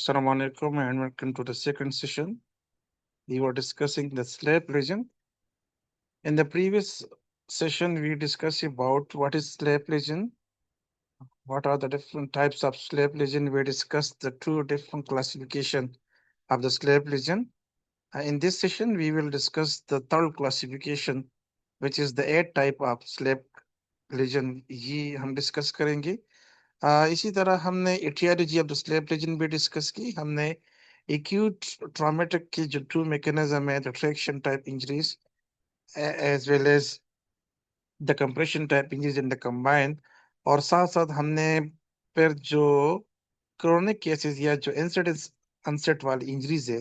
Assalamu alaikum and welcome to the second session. We were discussing the slave legion. In the previous session, we discussed about what is slave legion, what are the different types of slave legion. We discussed the two different classification of the slave legion. In this session, we will discuss the third classification, which is the eight type of slave legion. ये हम discuss करेंगे. इसी तरह हमने aetiology of the SLAP lesion भी discuss की. हमने acute traumatic की जो टू मैकेनिज्म है, the traction type injuries as well as the compression type injuries in the combine, और साथ साथ हमने फिर जो क्रोनिक केसेस या जो इंसिडेंस अनसेट वाली इंजरीज है,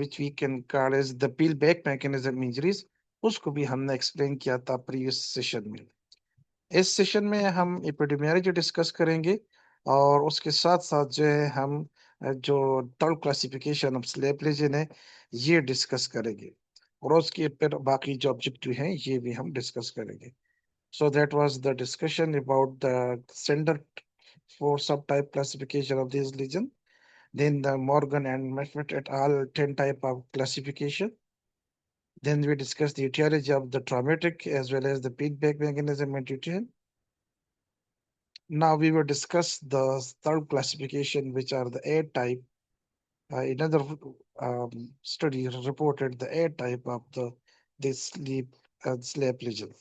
which we can call as the peel back mechanism injuries, उसको भी हमने एक्सप्लेन किया था प्रीवियस सेशन में. इस सेशन में हम एपिडेमियोलॉजी डिस्कस करेंगे और उसके साथ साथ जो है हम जो third classification of SLAP lesion है ये डिस्कस करेंगे, और उसके फिर बाकी जो ऑब्जेक्टिव हैं ये भी हम डिस्कस करेंगे. So that was the discussion about the standard for subtype classification of this legion. Then the Morgan and Meffert et al. 10 type of classification. Then we discussed the etiology of the traumatic as well as the feedback mechanism and tutorial. Now we will discuss the third classification, which are the A type. Another study reported the A type of the this sleep lesion.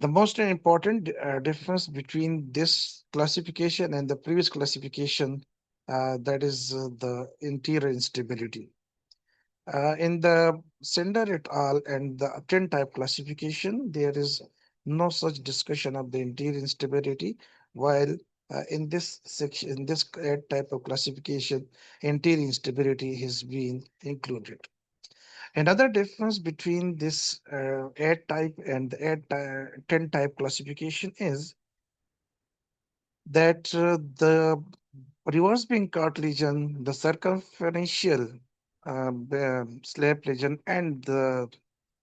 The most important difference between this classification and the previous classification, that is the interior instability. In the Sender et al. And the 10 type classification, there is no such discussion of the interior instability, while in this section, in this type of classification, interior instability has been included. Another difference between this 8 type and the 10 type classification is that the reverse beam cart lesion, the circumferential slab lesion, and the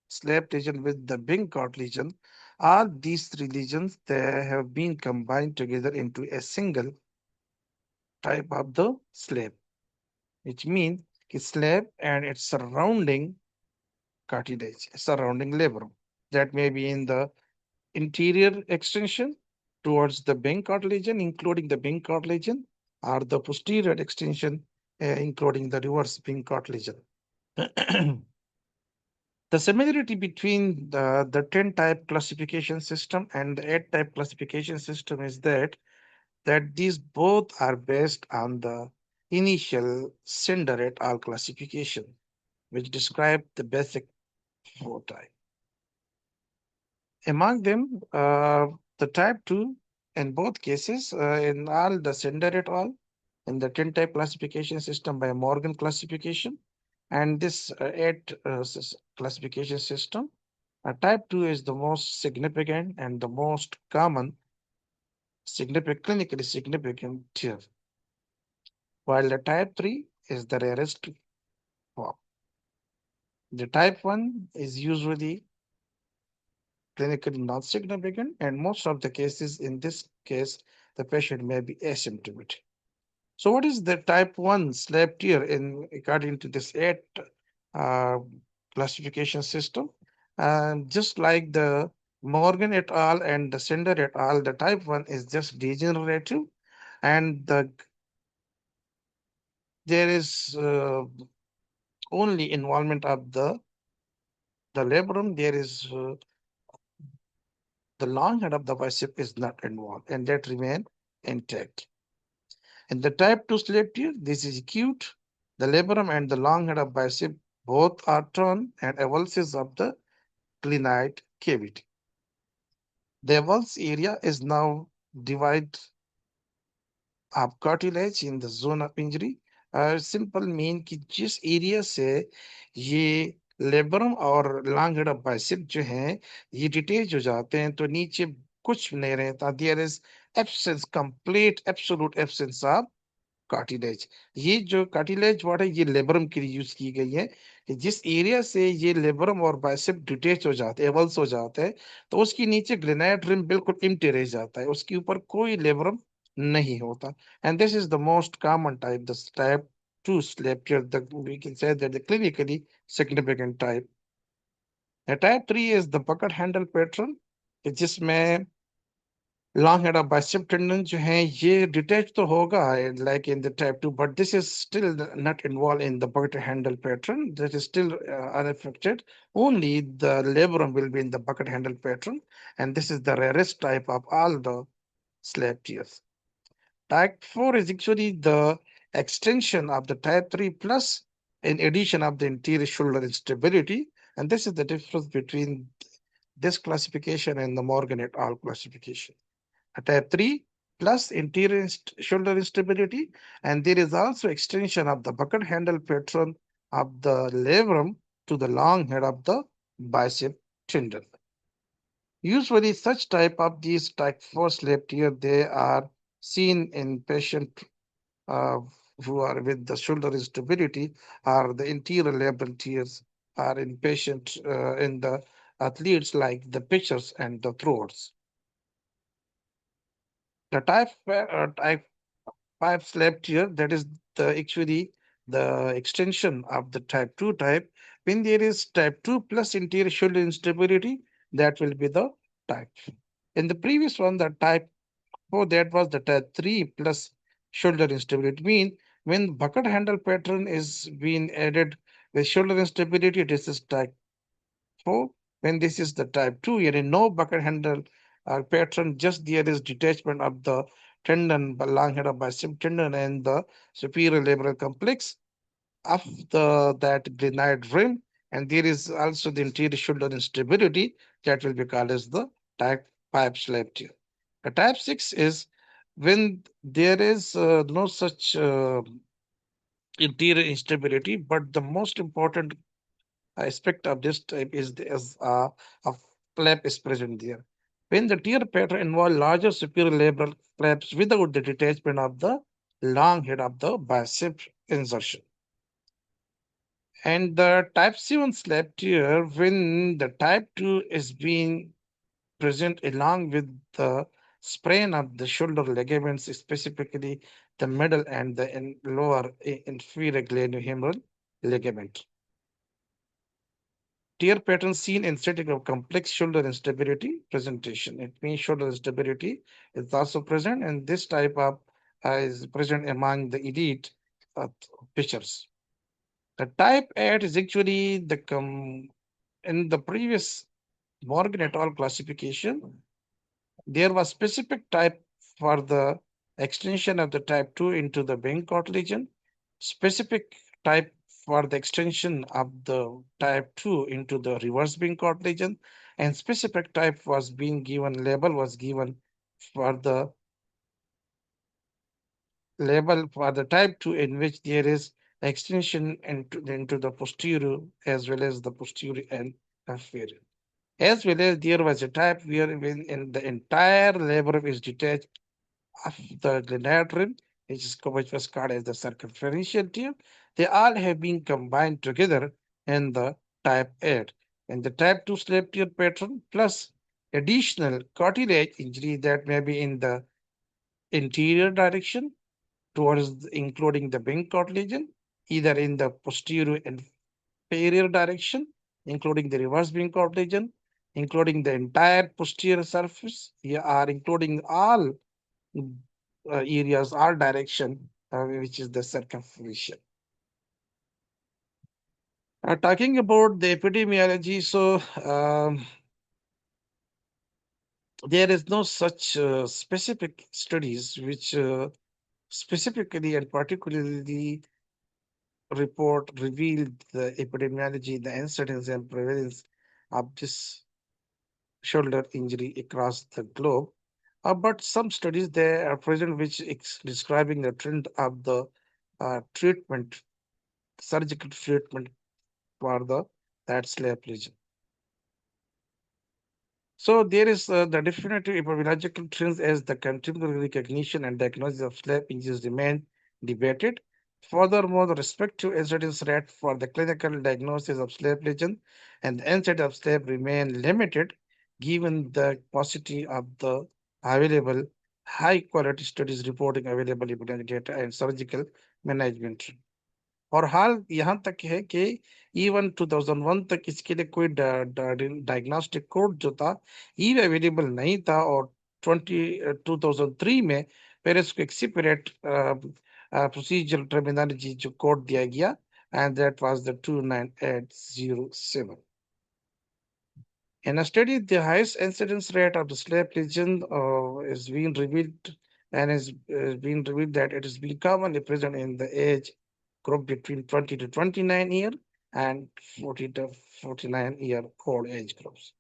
slab lesion with the Bing cart lesion, all these three lesions they have been combined together into a single type of the slab, which means slab and its surrounding cartilage, surrounding labrum. That may be in the interior extension towards the Bing cartilage, including the Bing cartilage, or the posterior extension, including the reverse Bing cartilage. The similarity between the 10 type classification system and the 8 type classification system is that these both are based on the initial Sender et al. Classification, which describe the basic four types. Among them, the type 2, in both cases, in all the Sender et al. In the 10 type classification system by Morgan classification, and this 8 classification system, type 2 is the most significant and the most common clinically significant tier, while the type 3 is the rarest form. The type 1 is usually clinically not significant, and most of the cases in this case, the patient may be asymptomatic. So what is the type 1 slab tier in according to this 8 uh, classification system? Just like the Morgan et al. And the Sender et al., the type 1 is just degenerative, and there is only involvement of the labrum. There is the long head of the bicep is not involved, and that remain intact. In the type 2 slave tear, this is acute. The labrum and the long head of bicep both are torn and avulses of the glenoid cavity. The avulse area is now divided of cartilage in the zone of injury. Simple mean कि जिस area से ये labrum और long head of bicep जो हैं ये detach हो जाते हैं तो नीचे कुछ नहीं रहता. There is absence, complete absolute absence of cartilage. ये जो कार्टिलेज वर्ड है ये लेबरम के लिए यूज की गई है कि जिस एरिया से ये लेबरम और बाइसेप डिटेच हो जाते हैं, एवल्स हो जाते हैं, तो उसके नीचे ग्रेनाइड रिम बिल्कुल इम्प्टी रह जाता है, उसके ऊपर कोई लेबरम नहीं होता. And this is the most common type, the type 2 slap tear. We can say that the clinically significant type. The type 3 is the bucket handle pattern, कि जिसमें long head of bicep tendon जो है ये detach तो होगा like in the type 2, but this is still not involved in the bucket handle pattern. That is still unaffected. Only the labrum will be in the bucket handle pattern, and this is the rarest type of all the slap tears. Type 4 is actually the extension of the type 3 plus in addition of the anterior shoulder instability, and this is the difference between this classification and the Morgan et al. Classification. A type 3 plus interior shoulder instability, and there is also extension of the bucket handle pattern of the labrum to the long head of the bicep tendon. Usually, such type of these type 4 slip tear they are seen in patients uh, who are with the shoulder instability or the interior labral tears are in patients in the athletes like the pitchers and the throwers. The type 5 slab tier, that is the actually the extension of the type 2 type. When there is type 2 plus interior shoulder instability, that will be the type. In the previous one, the type 4, that was the type 3 plus shoulder instability. Mean when bucket handle pattern is being added with shoulder instability, this is type 4. When this is the type 2, here is no bucket handle pattern, just there is detachment of the tendon, the long head of bicep tendon and the superior labral complex of that glenoid rim. And there is also the anterior shoulder instability that will be called as the type 5 slab tear. The type 6 is when there is no such interior instability, but the most important aspect of this type is a flap is present there. When the tear pattern involves larger superior labral flaps without the detachment of the long head of the bicep insertion. And the type 7 slap tear, when the type 2 is being present along with the sprain of the shoulder ligaments, specifically the middle and the lower inferior glenohumeral ligament. Tear pattern seen in setting of complex shoulder instability presentation. It means shoulder instability is also present, and this type of is present among the elite uh, pitchers. The type 8 is actually in the previous Morgan et al. Classification. There was specific type for the extension of the type 2 into the wing cartilage, specific type for the extension of the type 2 into the reverse wing cartilage, and specific type was being given, label was given for the label for the type 2 in which there is extension into the posterior as well as the posterior and inferior. As well as there was a type where when in the entire labrum is detached of the glenoid, which was called as the circumferential tear, they all have been combined together in the type 8. And the type 2 slab tear pattern plus additional cartilage injury that may be in the interior direction towards including the wing cartilage, either in the posterior and inferior direction, including the reverse wing cartilage, including the entire posterior surface, are including all areas, all direction, which is the circumferential. Talking about the epidemiology, so there is no such specific studies which specifically and particularly report revealed the epidemiology, the incidence and prevalence of this shoulder injury across the globe. But some studies there are present which is describing the trend of the treatment, surgical treatment for the that slap lesion. So there is the definitive epidemiological trends as the contemporary recognition and diagnosis of slap injuries remain debated. Furthermore, the respective incidence rate for the clinical diagnosis of slap lesion and the incidence of slap remain limited given the paucity of the available high quality studies reporting available evidence data and surgical management. और हाल यहाँ तक है कि even 2001 तक इसके लिए कोई diagnostic code जो था ये अवेलेबल नहीं था और 2003 में पेरिस को एक्सीपरेट प्रोसीजर टर्मिनोलॉजी जो कोड दिया गया and that was the 29807. In a study, the highest incidence rate of the sleep lesion is being revealed and is being revealed that it is being commonly present in the age group between 20 to 29 year and 40 to 49 year old age groups.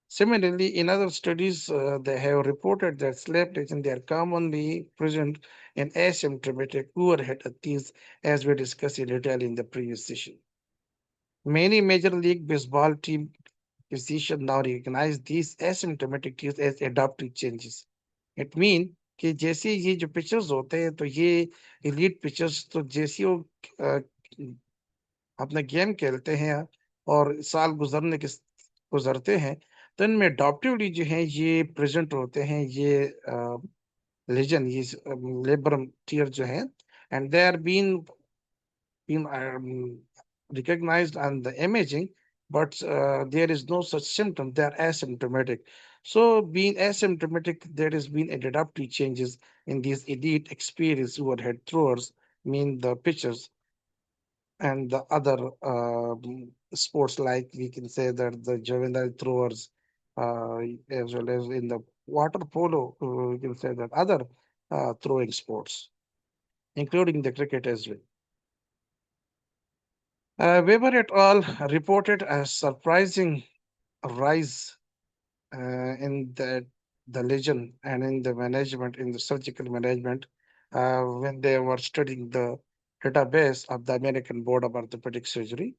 Similarly, in other studies, they have reported that sleep lesions they are commonly present in asymptomatic overhead athletes, as we discussed in detail in the previous session. Many Major League Baseball team physicians now recognize these asymptomatic tears as adaptive changes. It means कि जैसे ये जो pictures होते हैं तो ये elite pictures तो जैसे वो अ, अपना गेम खेलते हैं और साल गुजरते हैं तो इनमें अडॉप्टिवली जो है ये प्रेजेंट होते हैं ये लेजन ये लेब्रम टीयर जो है and they are been recognized on the imaging, but there is no such symptom. They are asymptomatic. So, being asymptomatic, there has been adaptive changes in these elite experienced overhead throwers, mean the pitchers and the other sports, like we can say that the juvenile throwers, as well as in the water polo, we can say that other throwing sports, including the cricket as well. Weber et al. Reported a surprising rise in the lesion and in the management, in the surgical management, when they were studying the database of the American Board of Orthopedic Surgery.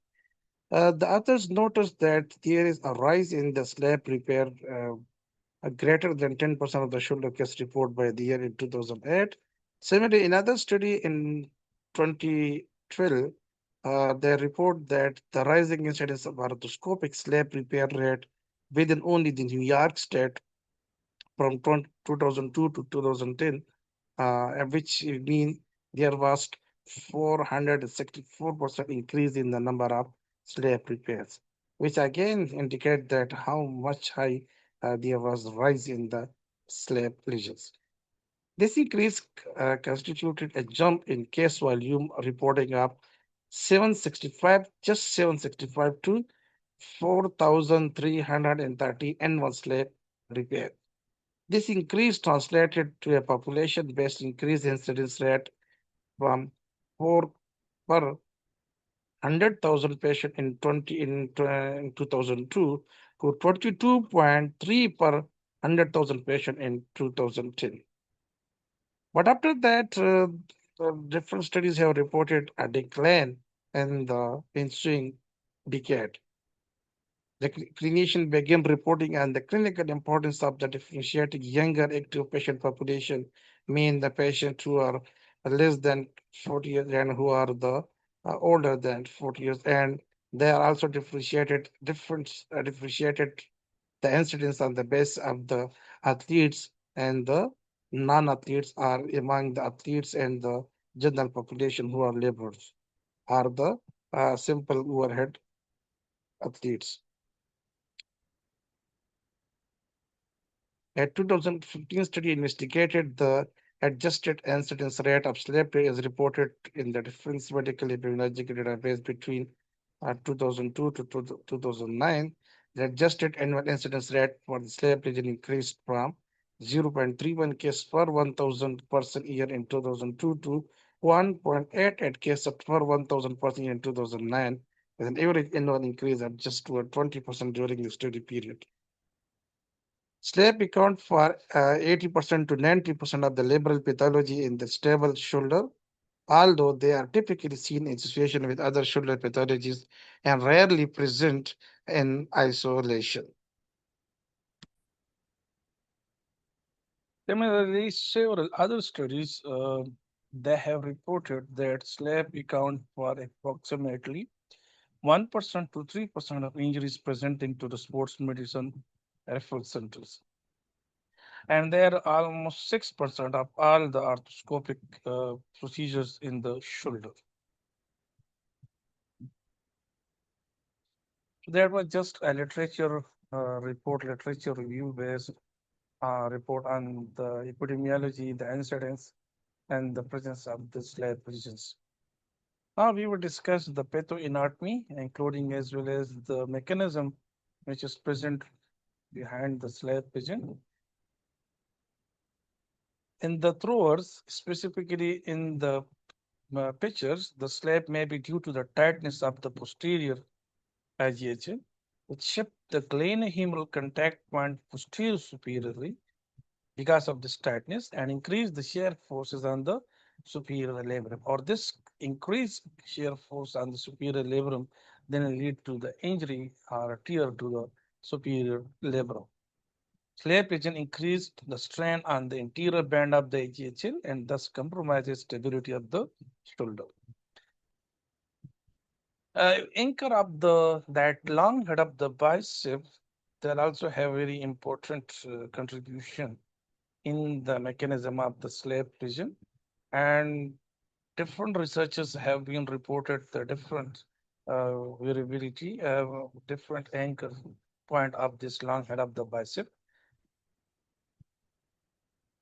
The authors noticed that there is a rise in the slab repair greater than 10% of the shoulder case report by the year in 2008. Similarly, another study in 2012, they report that the rising incidence of arthroscopic slab repair rate within only the New York state from 2002 to 2010, which mean there was 464% increase in the number of slab repairs, which again indicate that how much high there was rise in the slab lesions. This increase constituted a jump in case volume reporting up 765, just 765 to 4,330 annual slab repair. This increase translated to a population-based increase incidence rate from 4 per 100,000 patients in 2002 to 22.3 per 100,000 patients in 2010. But after that, different studies have reported a decline in the ensuing decade. The clinician began reporting on the clinical importance of the differentiating younger active patient population, mean the patients who are less than 40 years and who are the older than 40 years, and they are also differentiated the incidence on the base of the athletes and the non-athletes are among the athletes and the general population who are laborers are the simple overhead athletes. A 2015 study investigated the adjusted incidence rate of slavery as reported in the Defense Medical Epidemiological Database between 2002 to 2009. The adjusted annual incidence rate for the slave lesion increased from 0.31 case per 1,000 person year in 2002 to 1.88 cases per 1,000 person year in 2009, with an average annual increase of just over 20% during the study period. Sleep account for 80% to 90% of the labral pathology in the stable shoulder, although they are typically seen in association with other shoulder pathologies and rarely present in isolation. Similarly, several other studies they have reported that sleep account for approximately 1% to 3% of injuries presenting to the sports medicine referral centers. and they are almost 6% of all the arthroscopic procedures in the shoulder. There was just a literature review based report on the epidemiology, the incidence, and the presence of the slab lesions. Now we will discuss the pathoanatomy, including as well as the mechanism which is present behind the slab lesion. In the throwers, specifically in the pictures, the slab may be due to the tightness of the posterior IGHL, which shift the glenohumeral contact point posterior superiorly because of this tightness and increase the shear forces on the superior labrum, or this increased shear force on the superior labrum then lead to the injury or tear to the superior labrum. Slap lesion increased the strain on the interior band of the AGHL and thus compromises stability of the shoulder. Anchor of the that long head of the bicep, that also have very important contribution in the mechanism of the slap lesion, and different researchers have been reported the different variability, different anchor point of this long head of the bicep.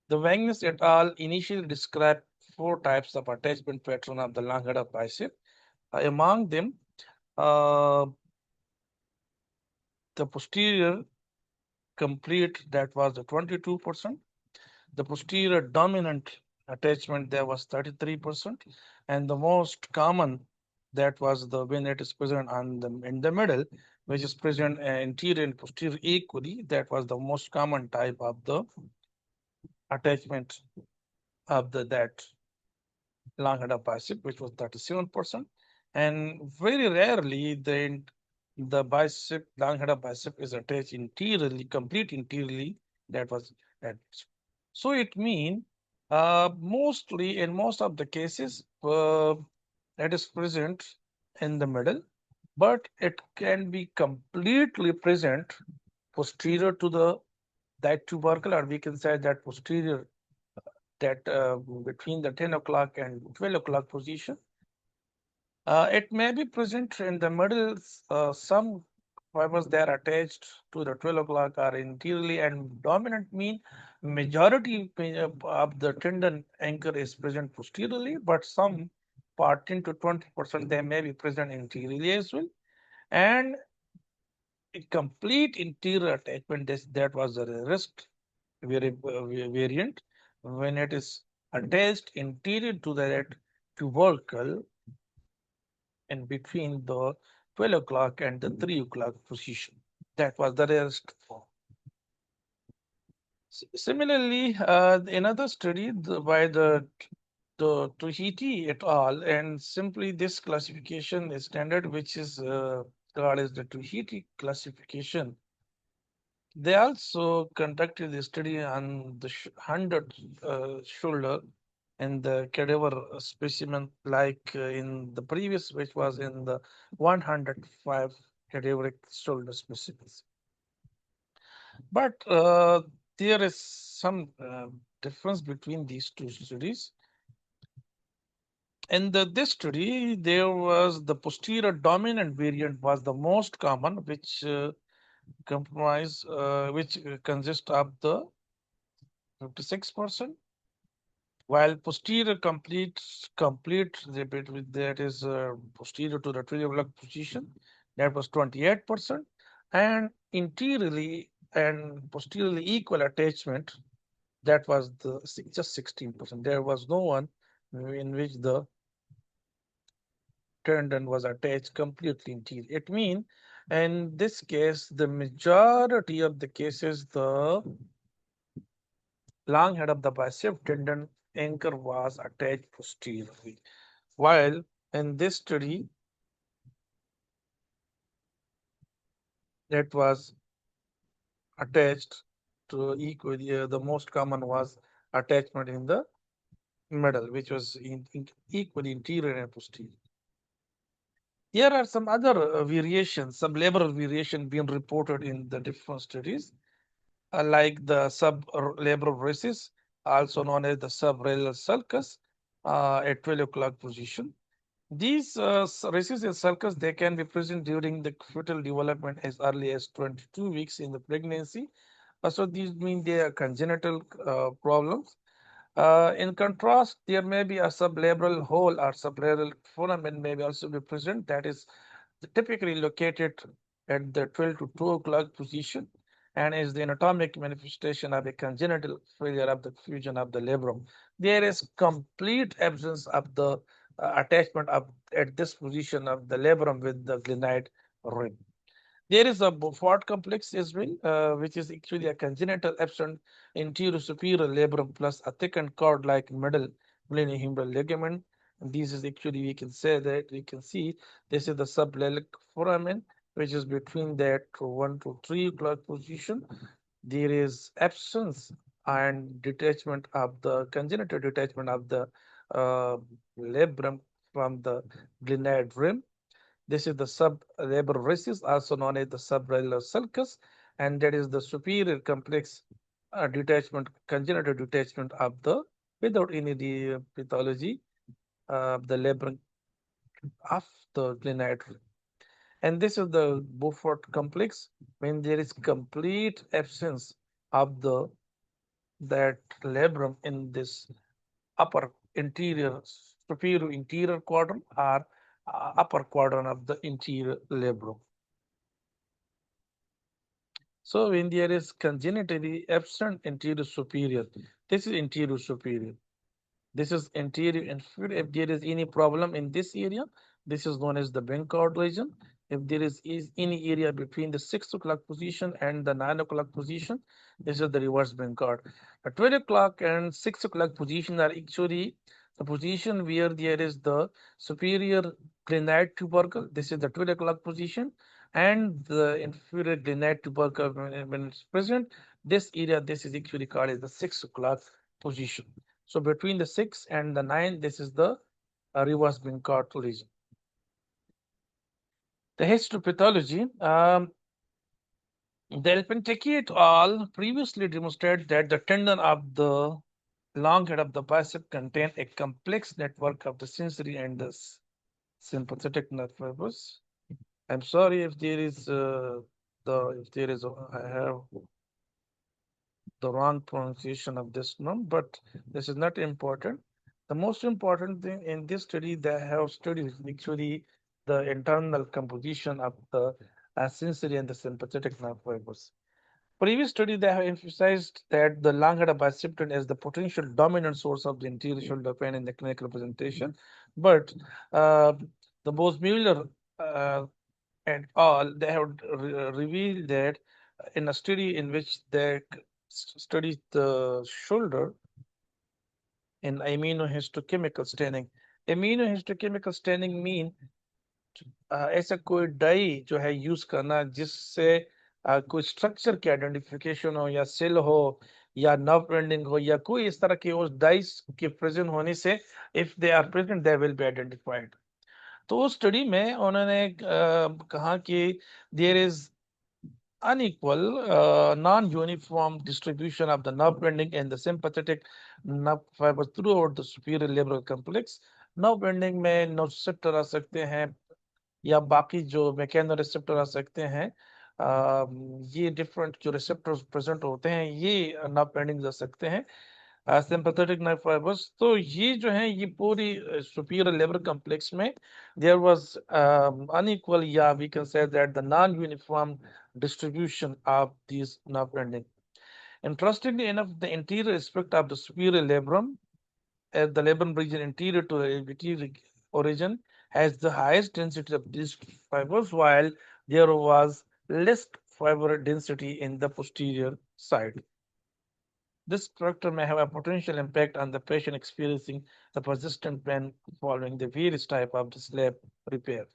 The Wagner et al. Initially described four types of attachment pattern of the long head of bicep. Among them, uh, the posterior complete, that was the 22%. The posterior dominant attachment, there was 33%, and the most common, that was the when it is present on the in the middle, which is present anterior and posterior equally, that was the most common type of the attachment of the that long head of bicep, which was 37%. And very rarely the bicep, long head of bicep is attached interiorly, complete interiorly. That was that. So it means mostly in most of the cases that is present in the middle, but it can be completely present posterior to the that tubercle, or we can say that posterior, that between the 10 o'clock and 12 o'clock position. It may be present in the middle. Some fibers they are attached to the 12 o'clock are interiorly, and dominant mean majority of the tendon anchor is present posteriorly, but some part 10 to 20% they may be present interiorly as well. And a complete interior attachment, that was the rarest variant, when it is attached interior to that tubercle and between the 12 o'clock and the 3 o'clock position. That was the rarest form. Similarly, another study by the Tuhiti et al. And simply this classification is standard, which is called as the Tuhiti classification. They also conducted the study on the 100 shoulder and the cadaver specimen, like in the previous, which was in the 105 cadaveric shoulder specimens. But there is some difference between these two studies. In this study, there was the posterior dominant variant was the most common, which which consists of the 56%, while posterior complete repeat with that is posterior to the trilobular position, that was 28%, and interiorly and posteriorly equal attachment, that was just 16%. There was no one in which the tendon was attached completely interior. It means in this case, the majority of the cases, the long head of the bicep tendon anchor was attached posteriorly, while in this study, that was attached to equally, the most common was attachment in the middle, which was equally interior and posterior. Here are some other variations, some lateral variation being reported in the different studies. like the sublabral recess, also known as the subralar sulcus, at 12 o'clock position. These recess and sulcus, they can be present during the fetal development as early as 22 weeks in the pregnancy. So these mean they are congenital problems. In contrast, there may be a sublabral hole or sublabral foramen may also be present, that is typically located at the 12 to 2 o'clock position and is the anatomic manifestation of a congenital failure of the fusion of the labrum. There is complete absence of the attachment of at this position of the labrum with the glenoid rim. There is a Beaufort complex as well, which is actually a congenital absent anterior superior labrum plus a thickened cord-like middle glenohumeral ligament. And this is actually, we can say that we can see this is the sublelic foramen, which is between that 1 to 3 o'clock position. There is absence and detachment of the congenital detachment of the uh, labrum from the glenoid rim. This is the sublabral recess, also known as the subralar sulcus, and that is the superior complex congenital detachment of the, without any pathology, the labrum of the glenoid. And this is the Beaufort complex when there is complete absence of the that labrum in this upper interior, superior interior quadrant or upper quadrant of the interior labrum. So when there is congenitally absent anterior superior, this is anterior superior. This is anterior inferior. If there is any problem in this area, this is known as the Bencord lesion. If there is any area between the 6 o'clock position and the 9 o'clock position, this is the reverse Bencord. The 12 o'clock and 6 o'clock position are actually the position where there is the superior glenoid tubercle. This is the 12 o'clock position. And the inferior glenoid tubercle, when it's present, this area, this is actually called as the 6 o'clock position. So between the 6 and the 9, this is the reverse Bincott lesion. The histopathology, the Elpentecchi et al. Previously demonstrated that the tendon of the long head of the bicep contain a complex network of the sensory and the sympathetic nerve fibers. I'm sorry if there is I have the wrong pronunciation of this name, but this is not important. The most important thing in this study, they have studied actually the internal composition of the sensory and the sympathetic nerve fibers. Previous study, they have emphasized that the long-head biception is the potential dominant source of the anterior shoulder pain in the clinical presentation, but uh, the Bose-Mueller and all, they have revealed that in a study in which they studied the shoulder in immunohistochemical staining. Immunohistochemical staining mean ऐसा कोई die जो है use करना जिससे कोई structure की identification हो या सेल हो या नर्व एंडिंग हो या कोई इस तरह के उस डाइस के प्रेजेंट होने से if they are present they will be identified. तो उस स्टडी में उन्होंने कहा कि there is unequal, non-uniform distribution of the nerve ending and the sympathetic nerve fibers throughout the superior labral complex. Nerve ending में nociceptor आ सकते हैं या बाकी जो मैकेनो रिसेप्टर आ सकते हैं। ये डिफरेंट जो रिसेप्टर्स प्रेजेंट होते हैं ये नर्व एंडिंग्स आ सकते हैं सिंपैथेटिक नर्व फाइबर्स। तो ये जो है ये पूरी सुपीरियर लेबर कॉम्प्लेक्स में देयर वाज unequal, या we can say that the non-uniform distribution of these nerve ending. Interestingly enough, the interior aspect of the superior labrum, the labrum region interior to the anterior origin, has the highest density of these fibers, while there was less fiber density in the posterior side. This structure may have a potential impact on the patient experiencing the persistent pain following the various type of the slab repair.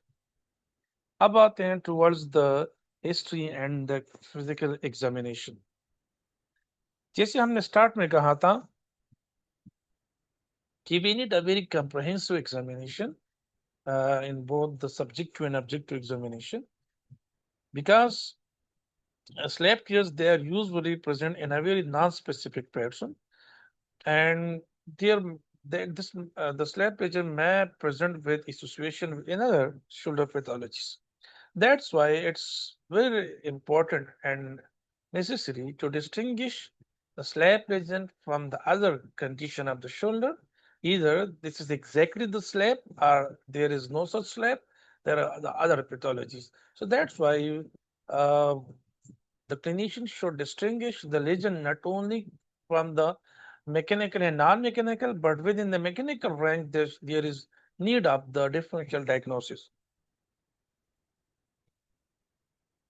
अब आते हैं towards the history and the physical examination. जैसे हमने start में कहा था कि we need a very comprehensive examination in both the subjective and objective examination, because Slap tears, they are usually present in a very non-specific pattern, and they are the slap tear may present with association with another shoulder pathologies. That's why it's very important and necessary to distinguish the slap lesion from the other condition of the shoulder. Either this is exactly the slap or there is no such slap. There are the other pathologies. So that's why uh, the clinician should distinguish the lesion not only from the mechanical and non-mechanical, but within the mechanical range, there is need of the differential diagnosis.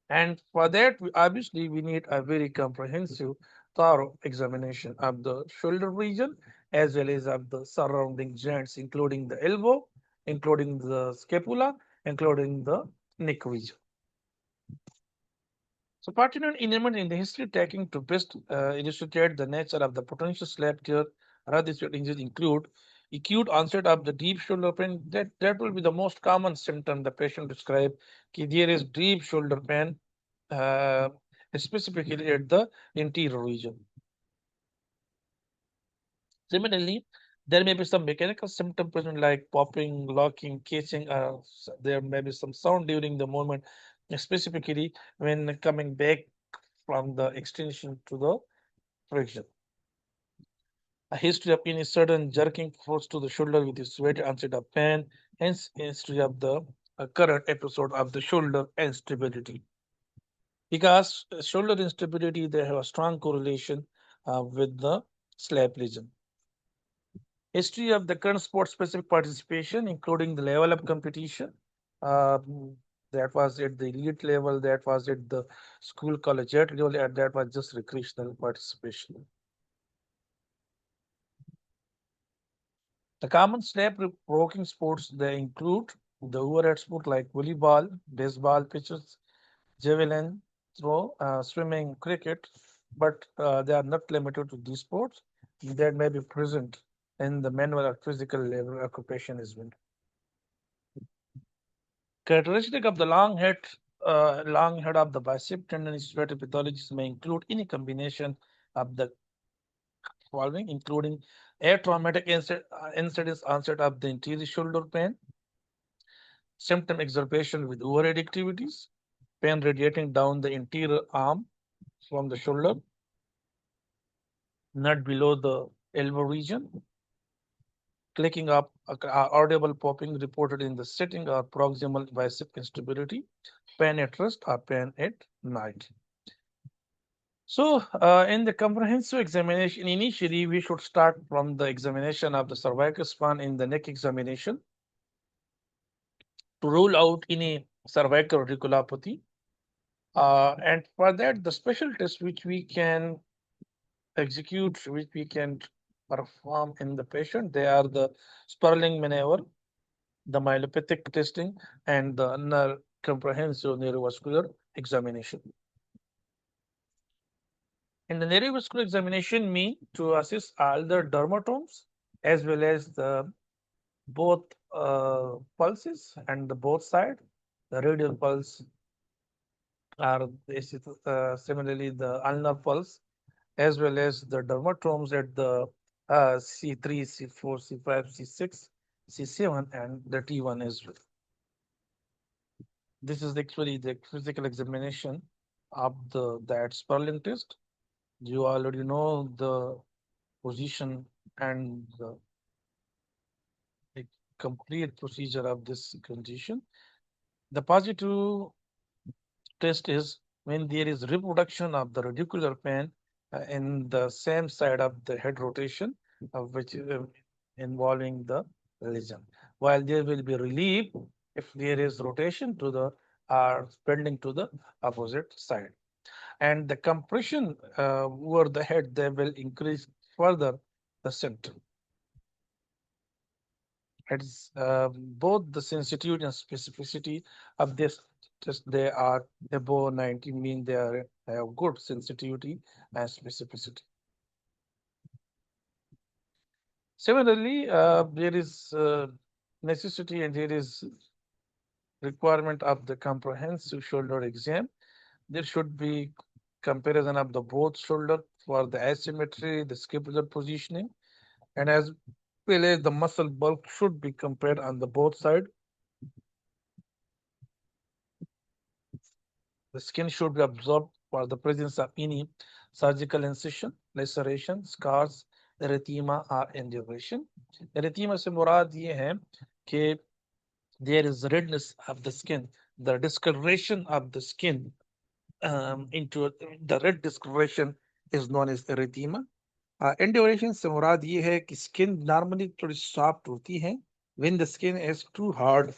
And for that, obviously, we need a very comprehensive, thorough examination of the shoulder region as well as of the surrounding joints, including the elbow, including the scapula, including the neck region. So, pertinent element in the history taking to best illustrate the nature of the potential slap tear radical injuries include acute onset of the deep shoulder pain. That will be the most common symptom the patient describe. There is deep shoulder pain uh, specifically at the interior region. Similarly, there may be some mechanical symptom present like popping, locking, catching. There may be some sound during the movement, specifically when coming back from the extension to the friction. A history of any sudden jerking force to the shoulder with a sweat onset of pain, hence history of the current episode of the shoulder instability. Because shoulder instability, they have a strong correlation with the slap lesion. History of the current sport specific participation, including the level of competition. Um, that was at the elite level, that was at the school collegiate level, and that was just recreational participation. The common slap provoking sports they include the overhead sport like volleyball, baseball pitches, javelin throw, swimming, cricket, but they are not limited to these sports. That may be present in the manual or physical labor occupation as well. Characteristic of the long head of the bicep tendon sweater pathologies may include any combination of the following, including a traumatic incidence onset of the anterior shoulder pain, symptom exacerbation with overhead activities, pain radiating down the interior arm from the shoulder, not below the elbow region, clicking up, audible popping reported in the sitting or proximal bicep instability, pain at rest or pain at night. So, in the comprehensive examination, initially we should start from the examination of the cervical spine in the neck examination to rule out any cervical radiculopathy. And for that, the special test which we can execute, which we can perform in the patient, they are the Sperling maneuver, the myelopathic testing, and the comprehensive neurovascular examination. In the neurovascular examination, mean to assess all the dermatomes as well as the both pulses and the both side. The radial pulse are similarly the ulnar pulse as well as the dermatomes at the C3, C4, C5, C6, C7, and the T1 as well. This is actually the physical examination of the that Sperling test. You already know the position and the complete procedure of this condition. The positive test is when there is reproduction of the radicular pain in the same side of the head rotation, which involving the lesion. While there will be relief if there is rotation to the or bending to the opposite side. And the compression over the head, they will increase further the symptom. It's both the sensitivity and specificity of this test. They are above 90, mean they are have good sensitivity and specificity. Similarly, there is necessity and there is requirement of the comprehensive shoulder exam. There should be comparison of the both shoulder for the asymmetry, the scapular positioning, and as well as the muscle bulk should be compared on the both side. The skin should be absorbed for the presence of any surgical incision, laceration, scars, erythema or induration. Erythema से मुराद ये है कि there is redness of the skin, the discoloration of the skin into the red discoloration is known as erythema. Induration से मुराद ये है कि skin normally थोड़ी soft होती है. When the skin is too hard,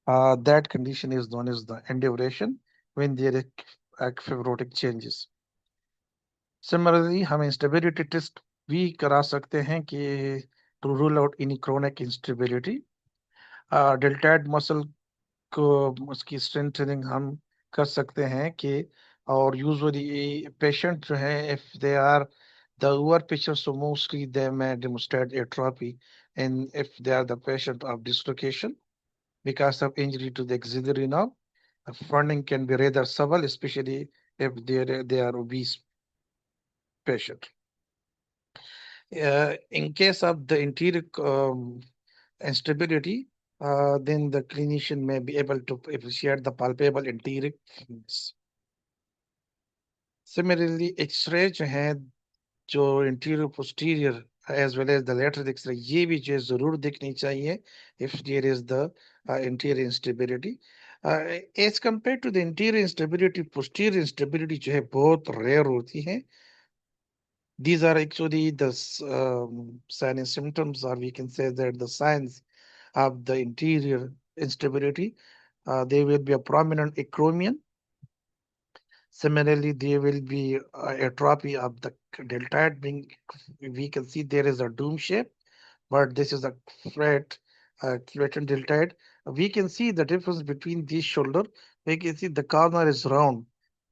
that condition is known as the induration when there are fibrotic changes. Similarly, हम instability test भी करा सकते हैं कि to rule out any chronic instability. Deltoid muscle को उसकी strengthening हम कर सकते हैं कि और usually patient जो है if they are the over patients so mostly they may demonstrate atrophy and if they are the patient of dislocation because of injury to the axillary nerve. Funding can be rather subtle, especially if they are obese patient. In case of the interior instability, then the clinician may be able to appreciate the palpable interior findings. Similarly, X-ray जो है जो interior posterior as well as the lateral X-ray ये भी जो है जरूर देखनी चाहिए if there is the interior instability. As compared to the interior instability, posterior instability जो है बहुत rare होती है. These are actually the signs and symptoms, or we can say that the signs of the interior instability. There will be a prominent acromion. Similarly, there will be atrophy of the deltoid. Being, we can see there is a dome shape, but this is a flat, flattened deltoid. We can see the difference between these shoulder. We can see the corner is round,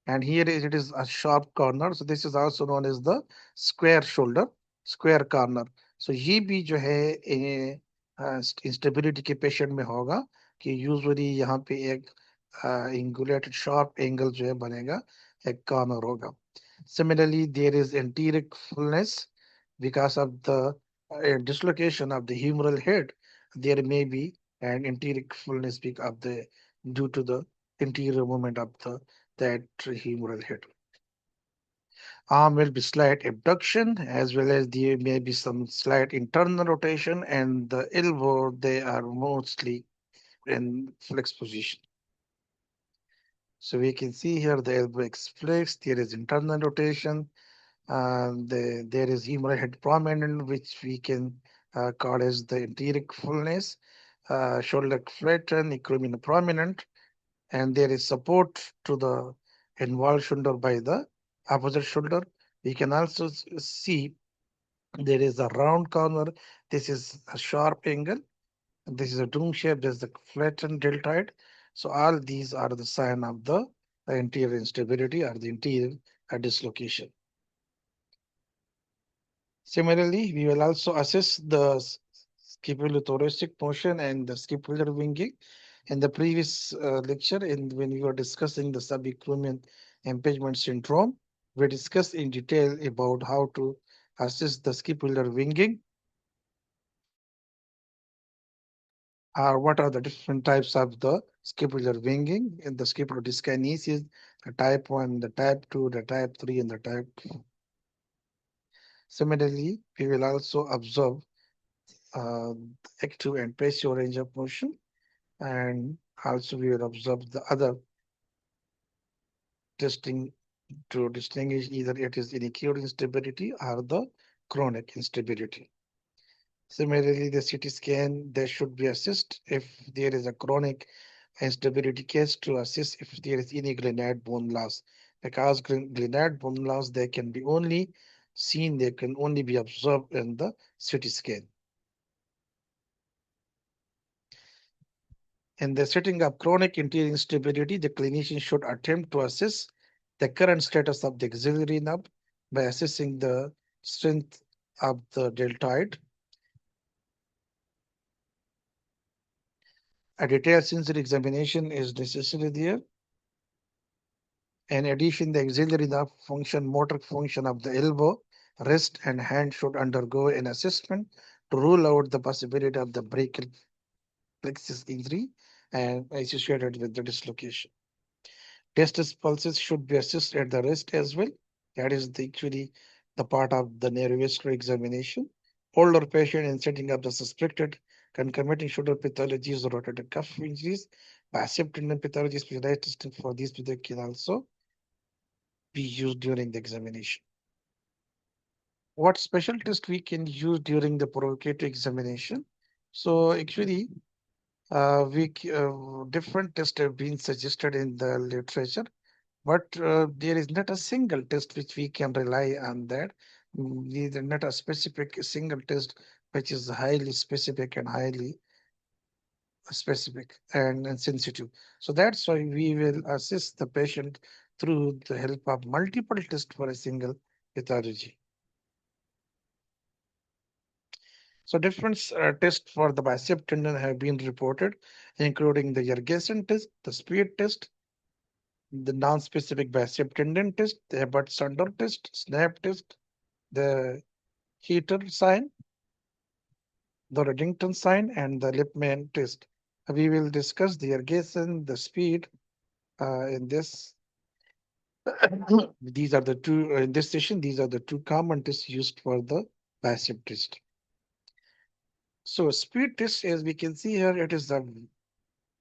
and here it is a sharp corner. So this is also known as the square shoulder, square corner. So ये भी जो है instability के patient में होगा कि usually यहाँ पे एक angulated sharp angle जो है बनेगा, एक corner होगा. Similarly, there is anterior fullness because of the dislocation of the humeral head. There may be an anterior fullness of the due to the interior movement of that humeral head. Arm will be slight abduction as well as there may be some slight internal rotation, and the elbow they are mostly in flex position. So we can see here the elbow is flexed, there is internal rotation, there is humeral head prominent, which we can call as the anterior fullness, shoulder flattened, acromion prominent, and there is support to the involved shoulder by the opposite shoulder. We can also see there is a round corner. This is a sharp angle. This is a dome shape. There's the flattened deltoid. So all these are the sign of the anterior instability or the anterior dislocation. Similarly, we will also assess the scapulothoracic motion and the scapular winging. In the previous lecture, when we were discussing the subacromial impingement syndrome, we discussed in detail about how to assess the scapular winging, or what are the different types of the scapular winging and the scapular dyskinesis, the type 1, the type 2, the type 3, and the type 4. Similarly, we will also observe uh, active and passive range of motion, and also we will observe the other testing to distinguish either it is in acute instability or the chronic instability. Similarly, the CT scan, they should be assessed if there is a chronic instability case to assess if there is any glenoid bone loss. Because glenoid bone loss, they can be only seen, they can only be observed in the CT scan. In the setting of chronic interior instability, the clinician should attempt to assess the current status of the axillary nerve by assessing the strength of the deltoid. A detailed sensory examination is necessary there. In addition, the auxiliary nerve function, motor function of the elbow, wrist, and hand should undergo an assessment to rule out the possibility of the brachial plexus injury and associated with the dislocation. Testis pulses should be assessed at the wrist as well. That is actually the part of the neurovascular examination. Older patient in setting up the suspected concomitant shoulder pathologies or rotator cuff injuries, bicep tendon pathology, specialized testing for these can also be used during the examination. What special test we can use during the provocative examination? So actually, different tests have been suggested in the literature, but there is not a single test which we can rely on that. There is not a specific single test which is highly specific and highly specific and sensitive. So that's why we will assess the patient through the help of multiple tests for a single pathology. So different tests for the bicep tendon have been reported, including the Yergesen test, the speed test, the non-specific bicep tendon test, the Abbott-Sundar test, SNAP test, the Heater sign, the Reddington sign, and the Lipman test. We will discuss the Yergesen, the speed in this. These are the two in this session. These are the two common tests used for the bicep test. So speed test, as we can see here, it is a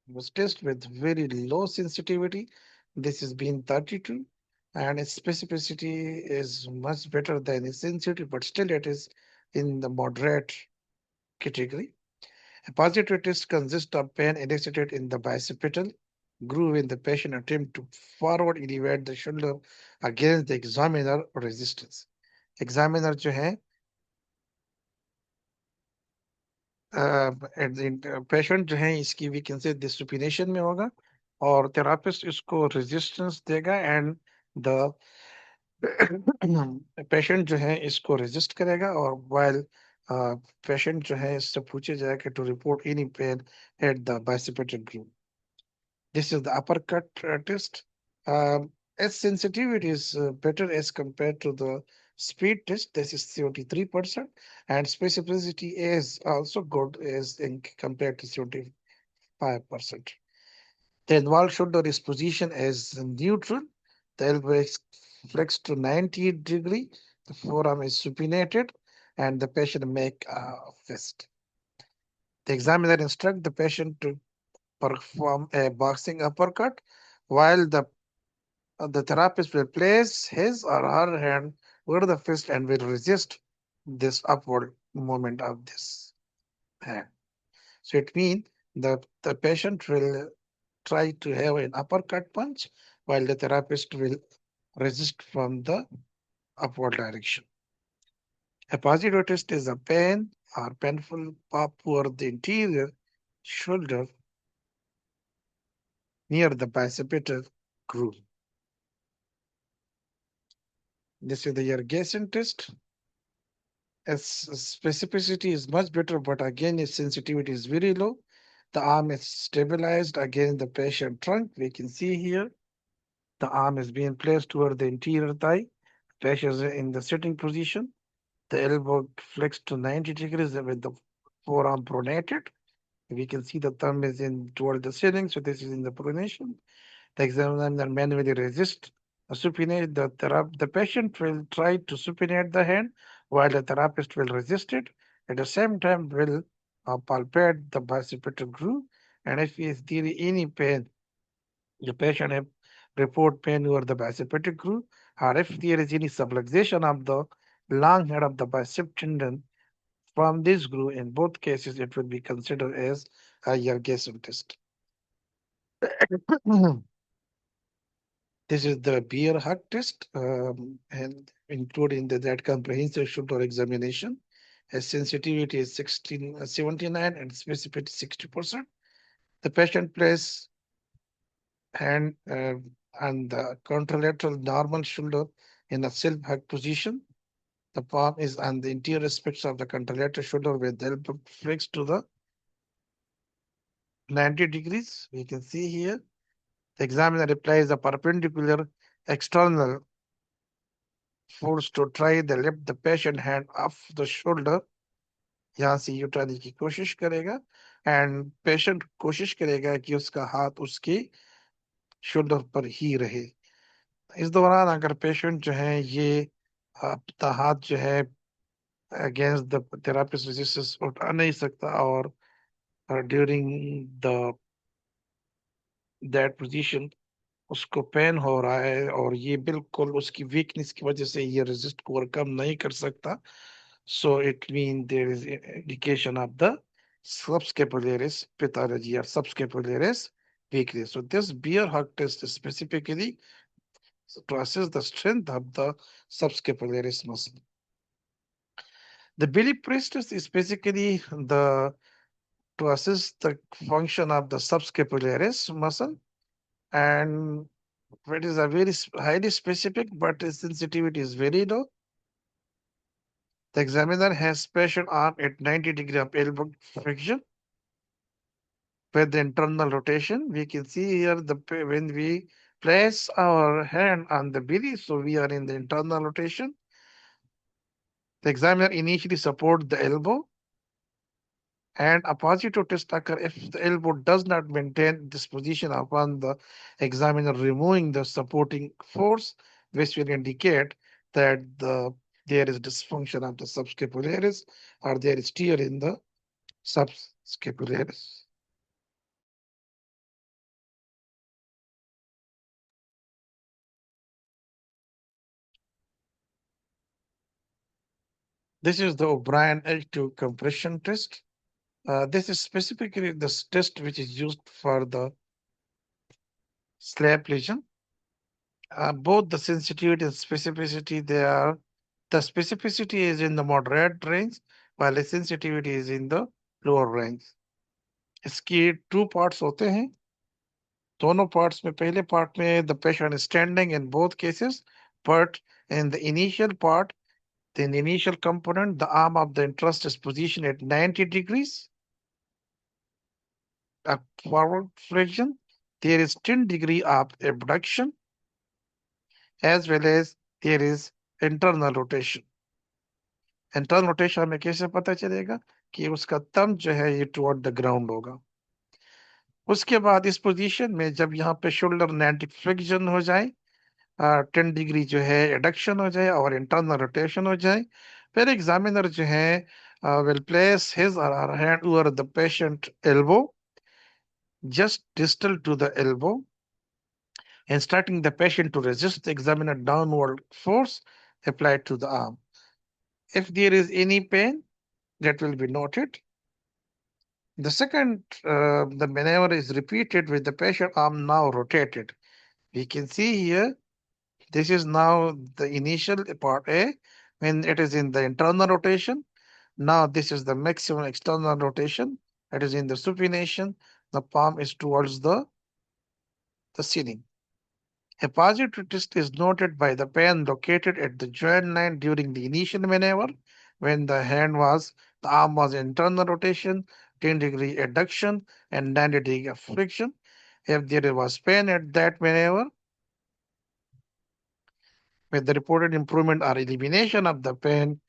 was tested with very low sensitivity. This has been 32, and its specificity is much better than its sensitivity, but still it is in the moderate category. A positive test consists of pen initiated in the bicipital groove in the patient attempt to forward elevate the shoulder against the examiner resistance. Examiner जो है patient जो है इसकी we can से डिस्ट्रिपिनेशन में होगा और therapist इसको रेजिस्टेंस देगा एंड द पेशेंट जो है इसको रेजिस्ट करेगा और वाइल पेशेंट जो है इससे पूछे जाएगा to report any pain at the bicipital group. This is the uppercut test. Its sensitivity is better as compared to the speed test. This is 73%, and specificity is also good as in compared to 75%. The involved shoulder is positioned as neutral. The elbow is flexed to 90 degree. The forearm is supinated, and the patient make a fist. The examiner instruct the patient to perform a boxing uppercut, while the therapist will place his or her hand over the fist and will resist this upward movement of this hand. So it means the patient will try to have an uppercut punch while the therapist will resist from the upward direction. A positive twist is a pain or painful pop over the interior shoulder near the bicipital groove. This is the irrigation test. Its specificity is much better, but again, its sensitivity is very low. The arm is stabilized against the patient trunk. We can see here the arm is being placed toward the interior thigh. Patient is in the sitting position. The elbow flexed to 90 degrees with the forearm pronated. We can see the thumb is in toward the ceiling, so this is in the pronation. The examiner manually resists supinate. The patient will try to supinate the hand while the therapist will resist it. At the same time, will palpate the bicipital groove. And if there is any pain, the patient have report pain over the bicipital groove. Or if there is any subluxation of the long head of the bicep tendon from this groove, in both cases, it will be considered as a Yergesen test. This is the beer hug test, and including that comprehensive shoulder examination. As sensitivity is 79 and specificity 60%. The patient places hand on the contralateral normal shoulder in a self hug position. The palm is on the interior aspects of the contralateral shoulder with the elbow flexed to the 90 degrees. We can see here. The examiner applies a perpendicular external force to try the lift the patient hand off the shoulder. यहाँ से ये उठाने की कोशिश करेगा and patient कोशिश करेगा कि उसका हाथ उसके शोल्डर पर ही रहे। इस दौरान अगर पेशेंट जो है ये अपना हाथ जो है अगेंस्ट द थेरापिस्ट रेजिस्टेंस उठा नहीं सकता और ड्यूरिंग द दैट पोजीशन उसको पेन हो रहा है और ये बिल्कुल उसकी वीकनेस की वजह से ये रेजिस्ट को ओवरकम नहीं कर सकता। So it mean there is indication of the subscapularis pathology or subscapularis weakness. So this beer hug test specifically to assess the strength of the subscapularis muscle. The Billy Priest test is basically the to assess the function of the subscapularis muscle, and it is a very highly specific, but its sensitivity is very low. The examiner has patient arm at 90 degree of elbow flexion with the internal rotation. We can see here when we place our hand on the belly, so we are in the internal rotation. The examiner initially support the elbow and a positive test occur if the elbow does not maintain this position upon the examiner removing the supporting force, which will indicate that there is dysfunction of the subscapularis or there is tear in the subscapularis. This is the O'Brien L2 compression test. This is specifically the test which is used for the slab lesion. Both the sensitivity and specificity, the specificity is in the moderate range, while the sensitivity is in the lower range. इसकी two parts होते हैं। दोनों parts में पहले part में the patient is standing in both cases, but in the initial part, in the initial component, the arm of the interest is positioned at 90 degrees at forward flexion. There is 10 degree of abduction as well as there is internal rotation. Internal rotation हमें कैसे पता चलेगा कि उसका thumb जो है ये toward the ground होगा। उसके बाद इस पोजीशन में जब यहाँ पे शोल्डर 90 फ्लेक्शन हो जाए, 10 डिग्री जो है एडक्शन हो जाए और इंटरनल रोटेशन हो जाए, फिर एग्जामिनर जो है will place his or her hand over the patient elbow, just distal to the elbow, instructing the patient to resist the examiner downward force applied to the arm. If there is any pain, that will be noted. The second, the maneuver is repeated with the patient arm now rotated. We can see here, this is now the initial part A, when it is in the internal rotation. Now this is the maximum external rotation. It is in the supination. The palm is towards the ceiling. A positive twist is noted by the pen located at the joint line during the initial maneuver when the arm was internal rotation, 10 degree adduction, and 90 degree of friction. If there was pain at that maneuver, with the reported improvement or elimination of the pain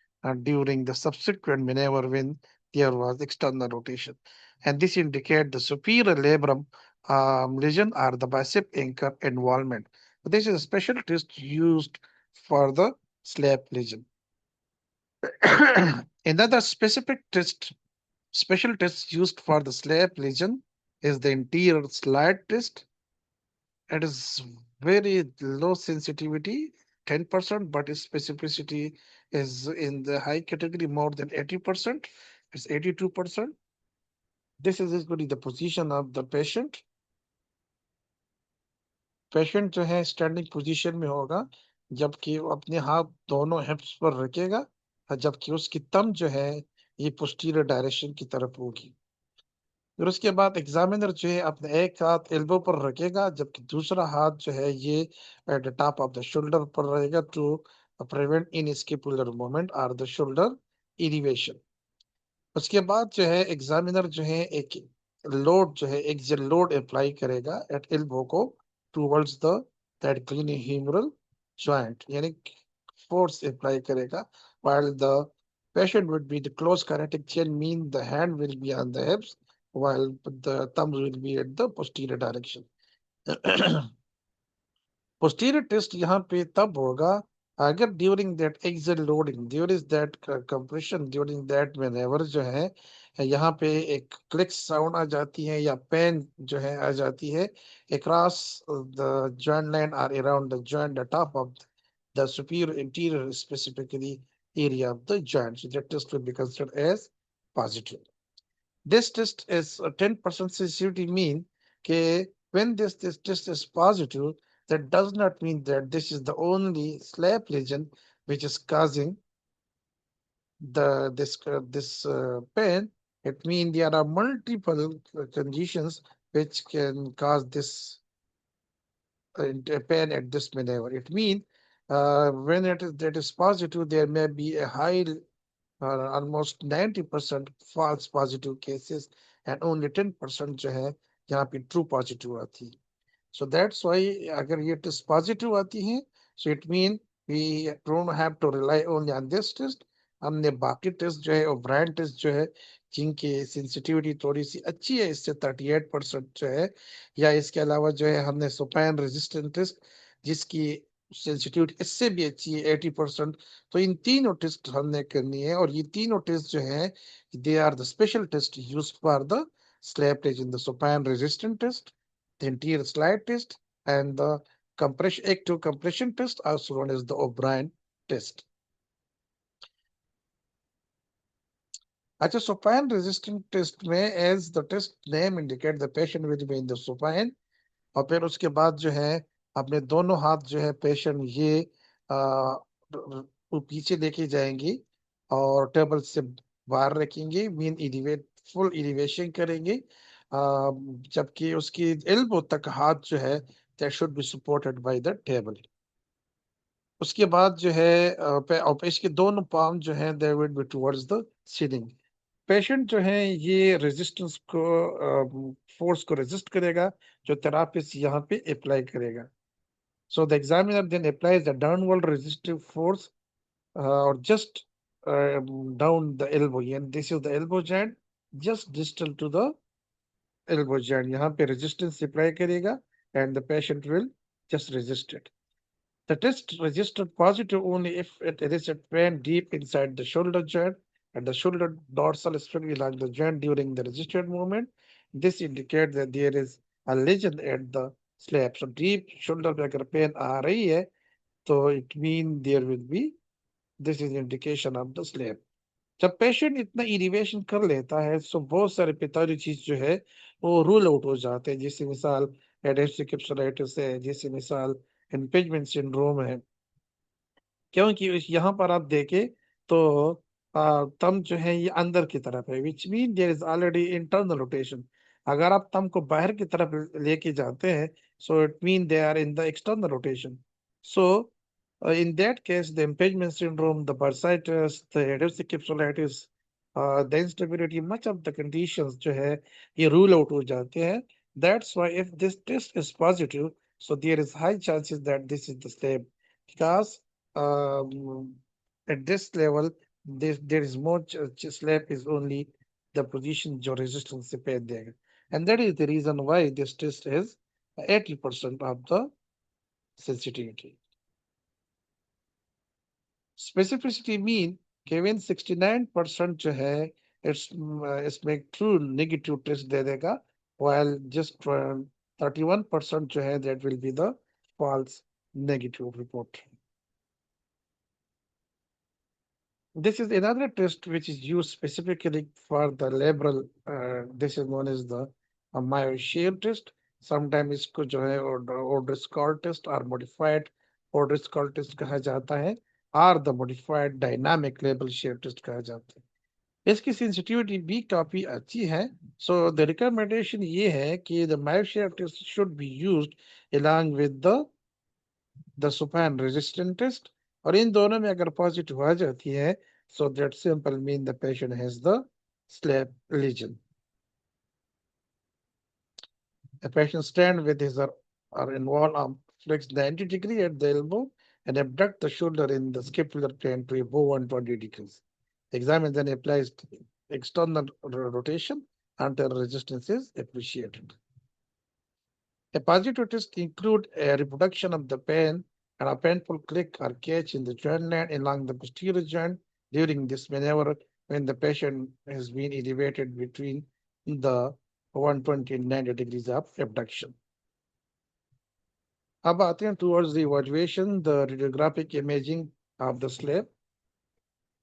during the subsequent maneuver when there was external rotation. And this indicates the superior labrum lesion or the bicep anchor involvement. So this is a special test used for the slap lesion. Another special test used for the slap lesion is the interior slide test. It is very low sensitivity, 10%, but its specificity is in the high category more than 80%. It's 82%. This is equally the position of the patient. Patient जो है standing position में होगा जबकि वो अपने हाथ दोनों हिप्स पर रखेगा और जबकि उसकी थंब जो है ये पोस्टीरियर डायरेक्शन की तरफ होगी। फिर उसके बाद एग्जामिनर जो है अपने एक हाथ एल्बो पर रखेगा जबकि दूसरा हाथ जो है ये at the top of the shoulder पर रहेगा टू प्रिवेंट इनस्केपुलर मूवमेंट और द शोल्डर इलिवेशन। उसके बाद जो है एग्जामिनर जो है एक लोड जो है एक लोड अप्लाई करेगा एट एल्बो को towards the that glenohumeral joint, यानी force apply करेगा, while the patient would be the close kinetic chain, mean the hand will be on the hips while the thumbs will be at the posterior direction. Posterior twist यहाँ पे तब होगा अगर during that axial loading, during that compression, during that whenever जो है यहाँ पे एक click sound आ जाती है या pain जो है आ जाती है across the joint line or around the joint, the top of the superior interior specifically area of the joint. So that test will be considered as positive. This test is a 10% sensitivity mean that when this test is positive, that does not mean that this is the only slap lesion which is causing this pain. It means there are multiple conditions which can cause this pain at this maneuver. It means when that is positive, there may be a high almost 90% false positive cases and only 10% जो है यहाँ पे true positive आती है. So that's why अगर ये test positive आती है, so it mean we don't have to rely only on this test. हमने बाकी टेस्ट जो है और ब्रांड टेस्ट जो है जिनकी सेंसिटिविटी थोड़ी सी अच्छी है इससे 38% जो है, या इसके अलावा जो है हमने सुपाइन रेजिस्टेंट टेस्ट जिसकी सेंसिटिविटी इससे भी अच्छी है 80%. तो इन तीनों टेस्ट हमने करनी है और ये तीनों टेस्ट जो है they are the special test used for the SLAP test in the supine resistant test, the interior slide test, and the compression active compression test, also known as the O'Brien test. अच्छा, supine resistant test में as the test name indicate the patient will be in the supine, और फिर उसके बाद जो है अपने दोनों हाथ जो है पेशेंट ये पीछे लेके जाएंगे और टेबल से बाहर रखेंगे, मीन इलिवेट फुल इलिवेशन करेंगे, जबकि उसकी एल्बो तक हाथ जो है that should be supported by the table. उसके बाद जो है और इसके दोनों पाम जो है दे will be towards the ceiling. Patient जो है ये रेजिस्टेंस को फोर्स को रेजिस्ट करेगा जो थेरापिस्ट यहाँ पे अप्लाई करेगा. So the examiner then applies the downward resistive force or just down the elbow. And this is the elbow joint, just distal to the elbow joint. यहाँ पे resistance apply करेगा and the patient will just resist it. The test registered positive only if it elicits pain deep inside the shoulder joint and the shoulder dorsal spine along the joint during the resisted movement. This indicates that there is a lesion at the slab. So deep shoulder में अगर pain आ रही है तो it mean there will be this is indication of the slab. जब patient इतना इरिवेशन कर लेता है तो बहुत सारे पैथोलॉजी चीज जो है वो रूल आउट हो जाते हैं, जैसे मिसाल एडेप्टिव कैप्सुलाइटिस है, जैसे मिसाल इम्पेचमेंट सिंड्रोम है. क्योंकि यहाँ पर आप देखें तो तम जो है ये अंदर की तरफ है, which mean there is already internal rotation. अगर आप तम को बाहर की तरफ लेके जाते हैं so it mean they are in the external rotation. So in that case, the impingement syndrome, the bursitis, the adhesive capsulitis, the instability, much of the conditions जो है ये rule out हो जाते हैं. That's why if this test is positive, so there is high chances that this is the slab, because um, at this level, there is more slab is only the position जो resistance से पैर देगा, and that is the reason why this test is 80% of the sensitivity. Specificity mean केवल 69% जो है इसमें true negative test दे देगा, while just 31% जो है that will be the false negative report. This is another test which is used specifically for the labral. This is known as the Mayo test. Sometimes इसको जो है O'Driscoll test or modified O'Driscoll test कहा जाता है, or the modified dynamic label shear test कहा जाता है. इसकी सेंसिटिविटी भी काफी अच्छी है. So the recommendation ये है कि the Mayo shear test should be used along with the supine resistant test, और इन दोनों में अगर पॉजिटिव आ जाती है so that simple mean the patient has the slab lesion. A patient stand with his or involved arm flex 90 degree at the elbow and abduct the shoulder in the scapular plane to above 120 degrees. Examine then applies external rotation until resistance is appreciated. A positive twist include a reproduction of the pain and a painful click or catch in the joint line along the posterior joint during this maneuver when the patient has been elevated between the 120 and 90 degrees of abduction. अब आते हैं towards the evaluation, the radiographic imaging of the slab.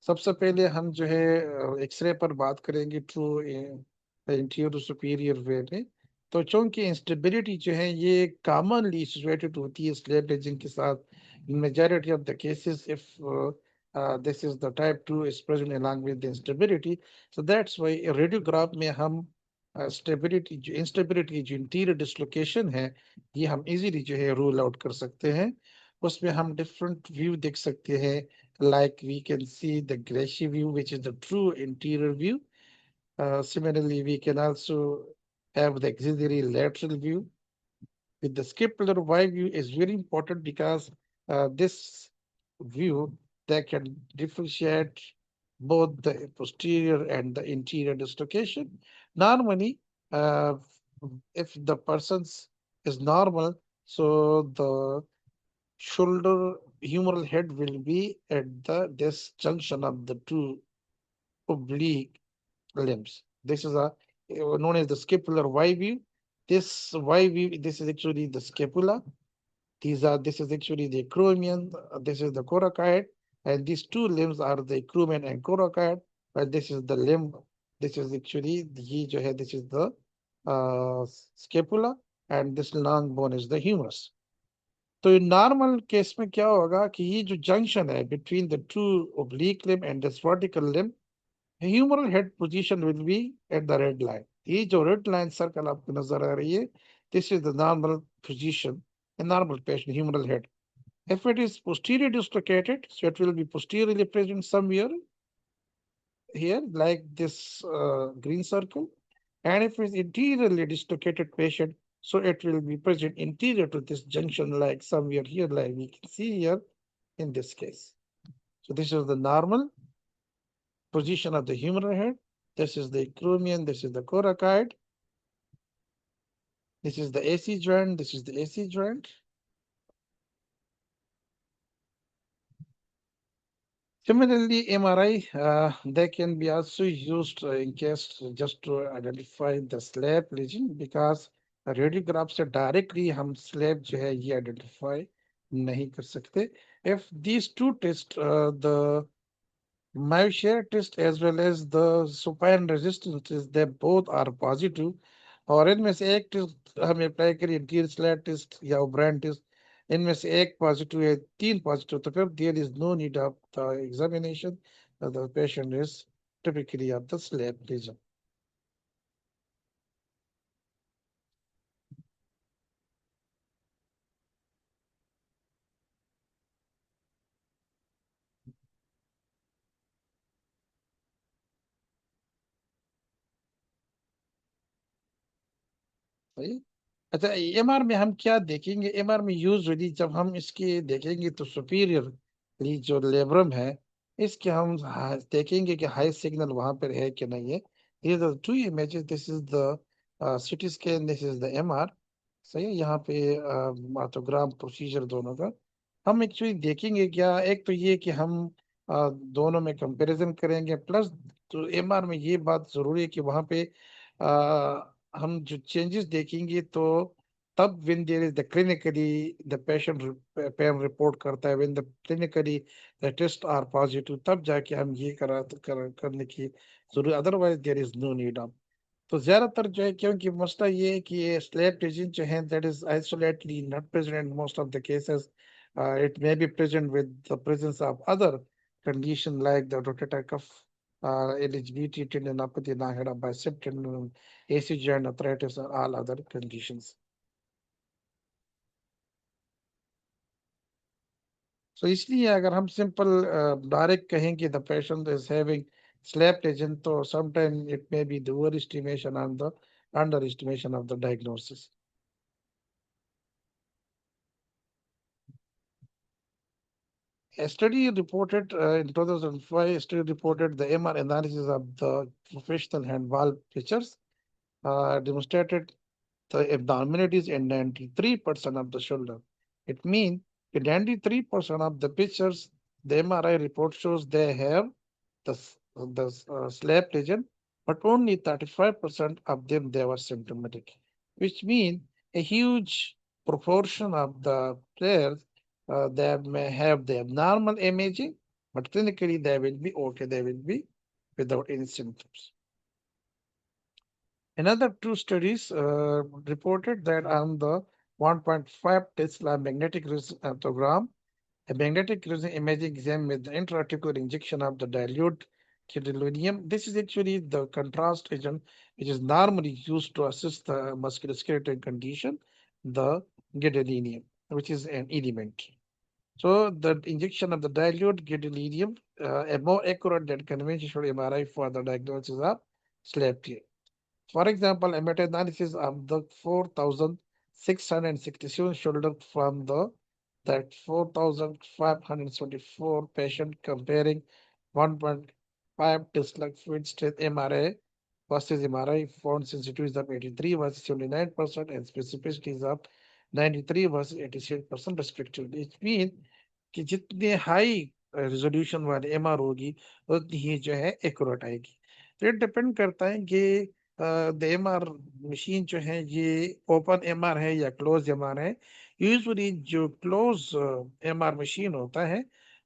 सबसे पहले हम जो है x ray पर बात करेंगे ट्रू इंटीरियर सुपीरियर वे में। तो चूंकि इंस्टेबिलिटी जो है ये कॉमनली एसोसिएटेड होती है स्लैब रेजिंग के साथ in majority of the cases if this is the type 2 is present along with the instability, so that's why radiograph में हम स्टेबिलिटी जो इंस्टेबिलिटी जो इंटीरियर डिसलोकेशन है ये हम इजीली जो है रूल आउट कर सकते हैं। उसमें हम डिफरेंट व्यू देख सकते हैं, like we can see the glacier view, which is the true interior view. Similarly, we can also have the auxiliary lateral view. With the scapular Y view is very important because this view that can differentiate both the posterior and the interior dislocation. Normally, uh, if the person's is normal, so the shoulder humeral head will be at the this junction of the two oblique limbs. This is a known as the scapular Y view. This Y view, this is actually the scapula. This is actually the acromion. This is the coracoid, and these two limbs are the acromion and coracoid. But this is the limb. This is actually the ये जो है, this is the scapula, and this long bone is the humerus. तो normal case में क्या होगा कि ये जो जंक्शन है between the two oblique limb and this vertical limb, humeral head position will be at the red line. ये जो रेड लाइन सर्कल आपको नजर आ रही है, this is the normal position in normal patient humeral head. If it is posterior dislocated, so it will be posteriorly present somewhere here like this green circle. And if it's interiorly dislocated patient, so it will be present interior to this junction like somewhere here, like we can see here in this case. So this is the normal position of the humeral head. This is the acromion, this is the coracoid. This is the AC joint, this is the AC joint. Similarly, MRI, they can be also used in case just to identify the slab lesion because radiograph से directly हम slab जो है ये identify नहीं कर सकते. If these two tests, the myshare test as well as the supine resistance test, they both are positive, और इनमें से एक टेस्ट हम अप्लाई करें इंटीरियर स्लैब टेस्ट या ओब्रान टेस्ट, इनमें से एक पॉजिटिव है तीन पॉजिटिव, तो फिर there is no need of the examination, the patient is typically of the slab lesion. सही। अच्छा, एमआर में हम क्या देखेंगे? एमआर में यूजुअली जब हम इसके देखेंगे तो सुपीरियर जो लेब्रम है इसके हम देखेंगे कि हाई सिग्नल वहां पर है कि नहीं है। ये the two images, this is the CT scan, this is the MR. सही है, यहाँ पे मार्टोग्राम प्रोसीजर दोनों का हम एक्चुअली देखेंगे क्या, एक तो ये कि हम दोनों में कंपैरिजन करेंगे, प्लस तो एमआर में ये बात जरूरी है कि वहां पे हम जो चेंजेस देखेंगे तो तब when there is the clinically the patient pain report करता है, when the clinically the tests are positive, तब जाके हम ये करने की जरूरत, otherwise there is no need of. तो ज्यादातर जो है, क्योंकि मसला ये है कि ये स्लैब डिजीज जो है that is isolatedly not present in most of the cases. It may be present with the presence of other condition like the rotator cuff, LGBT tendinopathy, non-head bicep tendon, AC joint arthritis, or all other conditions. So इसलिए अगर हम simple direct कहेंगे the patient is having slap lesion, तो sometimes it may be the overestimation and the underestimation of the diagnosis. A study reported in 2005, a study reported the MR analysis of the professional handball pitchers demonstrated the abnormalities in 93% of the shoulder. It means in 93% of the pitchers, the MRI report shows they have the slap lesion, but only 35% of them they were symptomatic, which means a huge proportion of the players they may have the abnormal imaging, but clinically they will be okay. They will be without any symptoms. Another two studies reported that on the 1.5 Tesla magnetic resonance a magnetic resonance imaging exam with the intraarticular injection of the dilute gadolinium. This is actually the contrast agent which is normally used to assist the musculoskeletal condition, the gadolinium, which is an element. So the injection of the dilute gadolinium, a more accurate than conventional MRI for the diagnosis of sleep. For example, a meta-analysis of the 4,667 shoulder from that 4,574 patient comparing 1.5 Tesla fluid state MRA versus MRI found sensitivities of 83 versus 79% and specificities of 93 versus 86% respectively. It means कि जितने high resolution वाले MR होगी उतनी ही जो है accurate आएगी तो ये डिपेंड करता है कि द एमआर मशीन जो है ये ओपन एमआर है या क्लोज एमआर है यूजुअली जो क्लोज एमआर मशीन होता है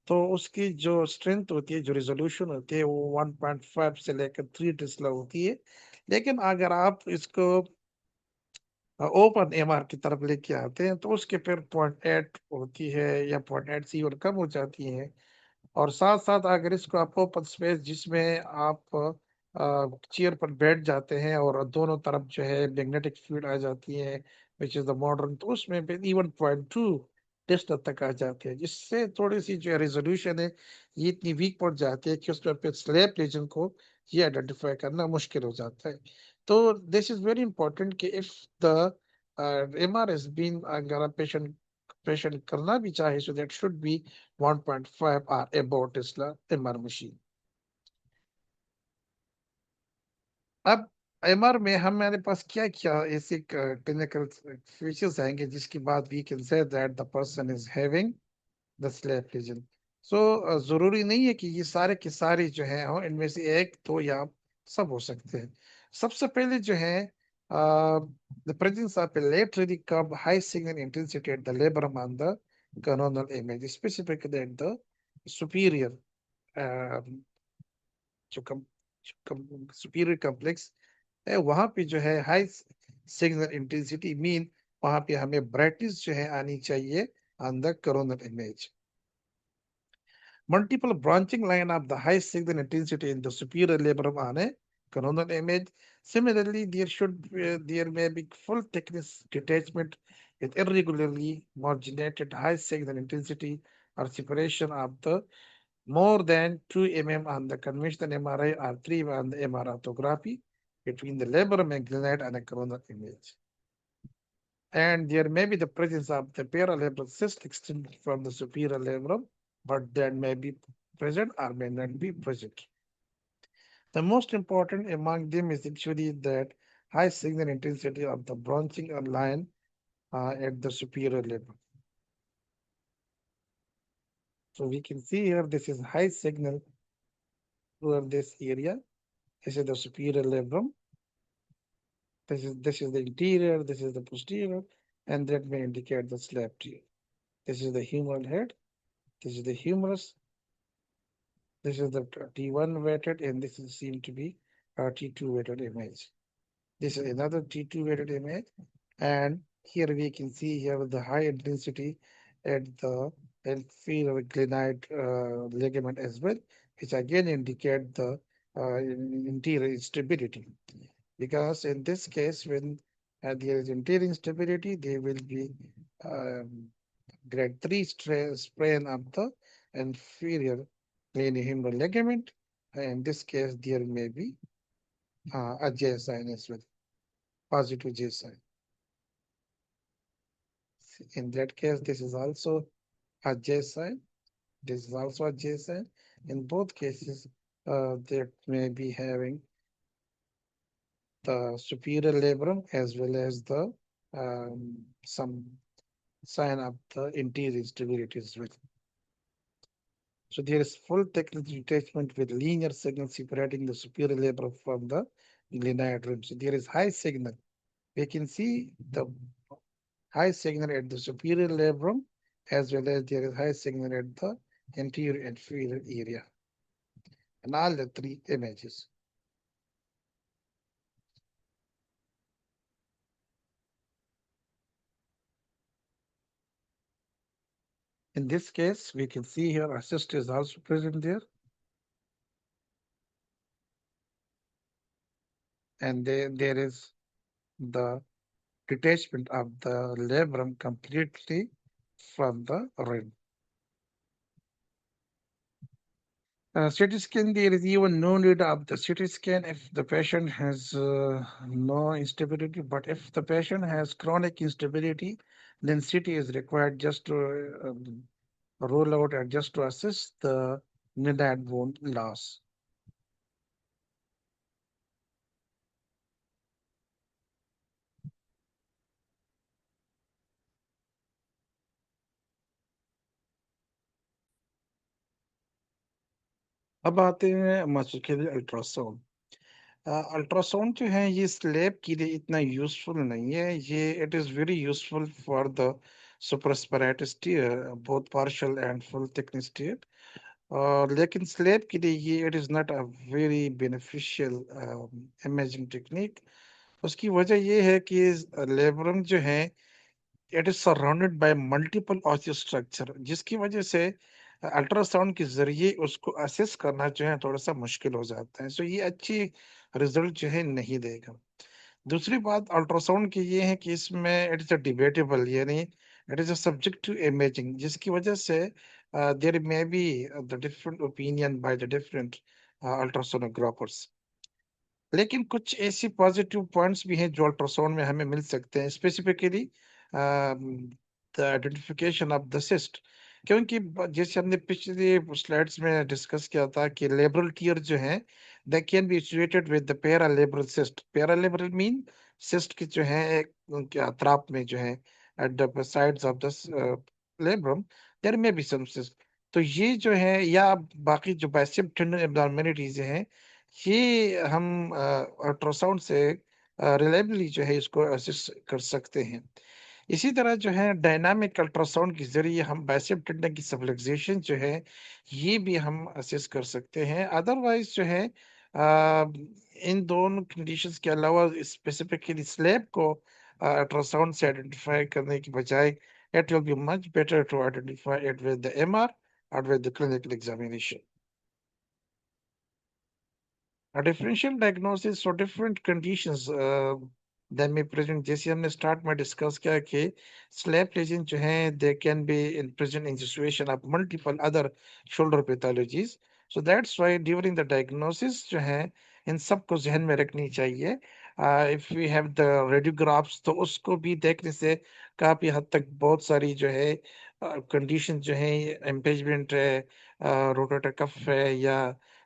तो उसकी जो स्ट्रेंथ होती है जो रेजोल्यूशन होती है वो 1.5 से लेकर 3 टेस्ला होती है लेकिन अगर आप इसको ओपन एमआर की तरफ लेके आते हैं तो उसके फिर 0.8 होती है या 0.8 से और कम हो जाती है और साथ-साथ अगर इसको आप ओपन स्पेस जिसमें आप चेयर पर बैठ जाते हैं और दोनों तरफ जो है मैग्नेटिक फील्ड आ जाती है व्हिच इज़ द मॉडर्न तो उसमें भी इवन 0.2 टेस्ट तक आ जाते हैं जिससे थोड़ी-सी जो रेज़ोल्यूशन है ये इतनी वीक पड़ जाती है कि उसमें फिर स्लैप रीजन को ये आइडेंटिफाई करना मुश्किल हो जाता है। तो दिस इज़ वेरी इंपॉर्टेंट कि if the MR has been अगर पेशेंट करना भी चाहे so that should be 1.5 or above Tesla MR machine. अब एमआर में हमारे पास क्या-क्या ऐसे क्लिनिकल फीचर्स आएंगे जिसके बाद we can say that the person is having the SLAP lesion so जरूरी नहीं है कि ये सारे के सारे जो है हो इनमें से एक दो या सब हो सकते हैं सबसे पहले जो है the presence of a laterally curved high signal intensity at the labrum on the coronal image, specifically at the superior uh, जो सुपीरियर कॉम्प्लेक्स है वहां पे जो है हाई सिग्नल इंटेंसिटी मीन वहां पे हमें ब्राइटनेस जो है आनी चाहिए on the coronal image multiple branching line of the high signal intensity in the superior labrum on a coronal image. Similarly, there may be full thickness detachment with irregularly marginated high signal intensity or separation of the more than 2 mm on the conventional MRI or 3 on the MR orthography between the labrum and granite and a coronal image. And there may be the presence of the paralabral cyst extended from the superior labrum, but that may be present or may not be present. The most important among them is actually that high signal intensity of the branching line at the superior labrum. So we can see here this is high signal over this area. This is the superior labrum. This is the interior, this is the posterior, and that may indicate the slap tear. This is the humeral head, this is the humerus, this is the T1 weighted, and this is seen to be a T2 weighted image. This is another T2 weighted image, and here we can see here the high intensity at the inferior glenoid ligament as well, which again indicate the interior instability. Because in this case, when there is interior instability, there will be um, grade 3 sprain of the inferior glenohumeral ligament. In this case, there may be a J sign as well, positive J sign. In that case, this is also a J sign. This is also adjacent. In both cases, they may be having the superior labrum as well as the some sign of the interior instability as well. So there is full technical detachment with linear signal separating the superior labrum from the glenoid rim. So there is high signal. We can see the high signal at the superior labrum as well as there is high signal at the anterior and inferior area in all the three images. In this case, we can see here assist is also present there, and there is the detachment of the labrum completely from the rim. CT scan, there is even no need of the CT scan if the patient has no instability, but if the patient has chronic instability, then CT is required just to rule out and just to assess the gnatid bone loss. अब आते हैं muscular ultrasound. Ultrasound जो है ये slab के लिए इतना useful नहीं है, ये it is very useful for the supraspinatus tear, both partial and full thickness tear, लेकिन स्लैब के लिए ये it is not a very beneficial imaging technique. उसकी वजह ये है कि लेबरम जो है it is surrounded by multiple osteo structure, जिसकी वजह से अल्ट्रासाउंड के जरिए उसको असेस करना जो है थोड़ा सा मुश्किल हो जाता है, सो ये अच्छी रिजल्ट जो है नहीं देगा। दूसरी बात अल्ट्रासाउंड की ये है कि इसमें इट इज अ डिबेटेबल, यानी it is a subject to imaging, जिसकी वजह से there may be the different opinion by the different ultrasonographers. लेकिन कुछ ऐसी पॉजिटिव पॉइंट्स भी हैं जो अल्ट्रासाउंड में हमें मिल सकते हैं, specifically the identification of the cyst. क्योंकि जैसे हमने पिछले स्लाइड्स में डिस्कस किया था कि लेबरल टीयर जो है they can be associated with the paralabral cyst. Paralabral mean cyst की जो है एक उनके अतराफ में जो है at the sides of the labrum there may be some cyst. तो ये जो है या बाकी जो बाइसेप्स टेंडन एब्नॉर्मेलिटीज हैं, ये हम अल्ट्रासाउंड से रिलायबली जो है इसको असेस कर सकते हैं। इसी तरह जो है डायनामिक अल्ट्रासाउंड के जरिए हम बाइसेप टेंडन की सबलक्सेशन जो है ये भी हम असेस कर सकते हैं। अदरवाइज जो है इन दोनों कंडीशंस के अलावा स्पेसिफिकली स्लैब को अल्ट्रासाउंड से आइडेंटिफाई करने की बजाय it will be much better to identify it with the MR और with the clinical examination. A differential diagnosis for different conditions that may present, जैसे हमने स्टार्ट में डिस्कस किया कि स्लैप लेजन जो है they can be in present in situation of multiple other shoulder pathologies. So that's why during the diagnosis जो है इन सबको जहन में रखनी चाहिए। If we have the radiographs तो उसको भी देखने से काफी हद तक बहुत सारी जो है कंडीशन जो है एम्पेजमेंट है, रोटेटर कफ है या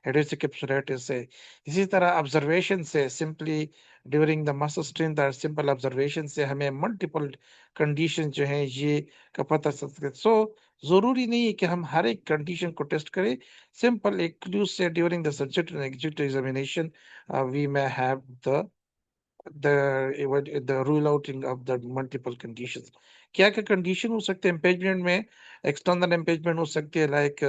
हेडेसिक कैप्सुलाइटिस है। इसी तरह ऑब्जर्वेशन से simply during the muscle strength और सिंपल ऑब्जर्वेशन से हमें मल्टीपल कंडीशन जो है ये का पता चल सकता है। सो जरूरी नहीं है कि हम हर एक कंडीशन को टेस्ट करें, सिंपल एक क्लू से during the subject executive examination we may have the rule outing of the multiple conditions। क्या क्या कंडीशन हो सकते हैं इम्पेचमेंट में? एक्सटर्नल इम्पेचमेंट हो सकती है लाइक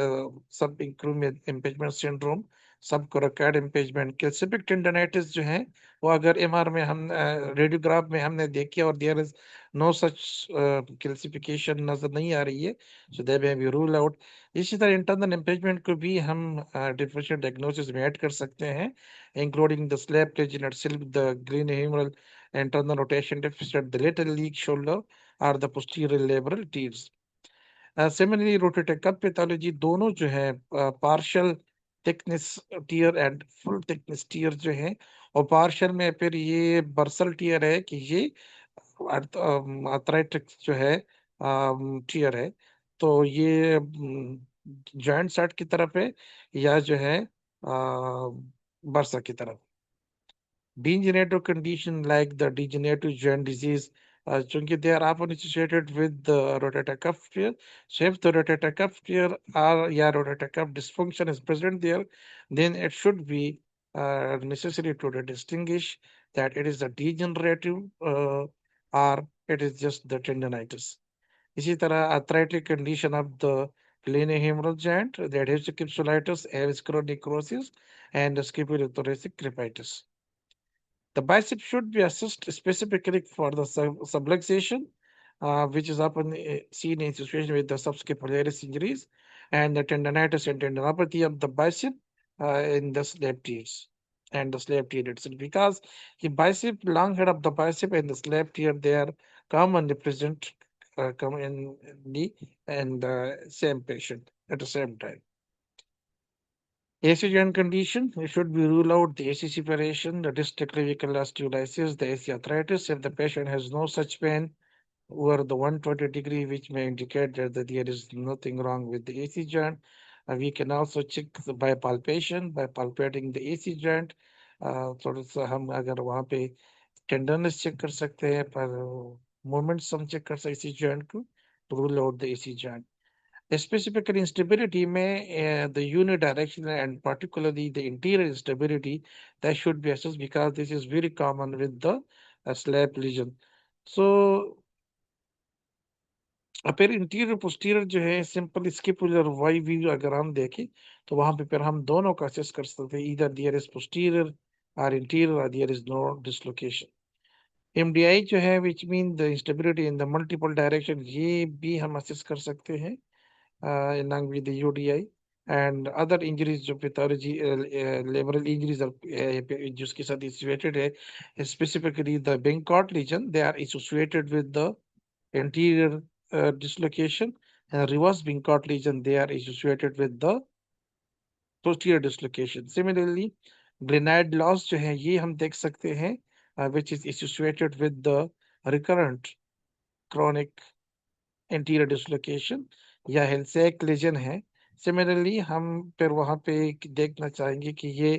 सब इंक्लूड इम्पेचमेंट सिंड्रोम, सब कोरकाइड इम्पेचमेंट, कैल्सिफिक टेंडनाइटिस जो है वो अगर एमआर में हम रेडियोग्राफ में हमने देखी और there is no such calcification नजर नहीं आ रही है, so they may be rule out. इसी तरह इंटरनल इम्पेचमेंट को भी हम डिफरेंशियल डायग्नोसिस में ऐड कर सकते हैं, including the slab region itself, the green humeral internal rotation deficit, the lateral leak shoulder, or the posterior labral tears। Similarly, rotator cuff pathology दोनों जो है partial thickness tear and full thickness tear जो है, और partial में फिर ये bursal tier है कि ये आर्थराइटिक जो है टीयर है। तो ये जॉइंट साइड की तरफ है या जो है बर्सा की तरफ। Degenerative condition like the degenerative joint disease, chunki they are often associated with the rotator cuff tear. So if the rotator cuff tear or yeah, rotator cuff dysfunction is present there, then it should be necessary to distinguish that it is a degenerative or it is just the tendonitis. इसी तरह arthritic condition of the glenohumeral joint, the adhesive capsulitis, avascular necrosis, and scapulothoracic crepitus. The bicep should be assessed specifically for the subluxation, which is often seen in association with the subscapularis injuries and the tendonitis and tendinopathy of the bicep in the slab tears and the slab tear itself. Because the bicep, long head of the bicep and the slab tear, they are commonly present commonly in the same patient at the same time. AC joint condition, we should be rule out the AC separation, the distal clavicle osteolysis, the AC arthritis if the patient has no such pain over the 120-degree, which may indicate that there is nothing wrong with the AC joint. We can also check by palpation, by palpating the AC joint. थोड़ा सा हम अगर वहाँ पे tenderness check कर सकते हैं पर मोमेंट्स हम चेक कर सकते हैं AC joint को, rule out the AC joint. Specifically instability may the unidirectional and particularly the interior instability that should be assessed because this is very common with the slab lesion. So फिर interior posterior जो है simple स्किपुलर Y view अगर हम देखें तो वहां पे फिर हम दोनों का असेस कर सकते हैं इधर दियर इज पोस्टीरियर और इंटीरियर और there is no dislocation. MDI जो है which mean the instability in the multiple direction ये भी हम असेस कर सकते हैं along with the UDI and other injuries जो pathology laboral injuries जिसके साथ associated है specifically the Bengkot lesion they are associated with the anterior dislocation and reverse Bengkot lesion they are associated with the posterior dislocation. Similarly glenoid loss जो है ये हम देख सकते हैं which is associated with the recurrent chronic anterior dislocation या हेलसैक lesion है। Similarly हम फिर वहाँ पे देखना चाहेंगे कि ये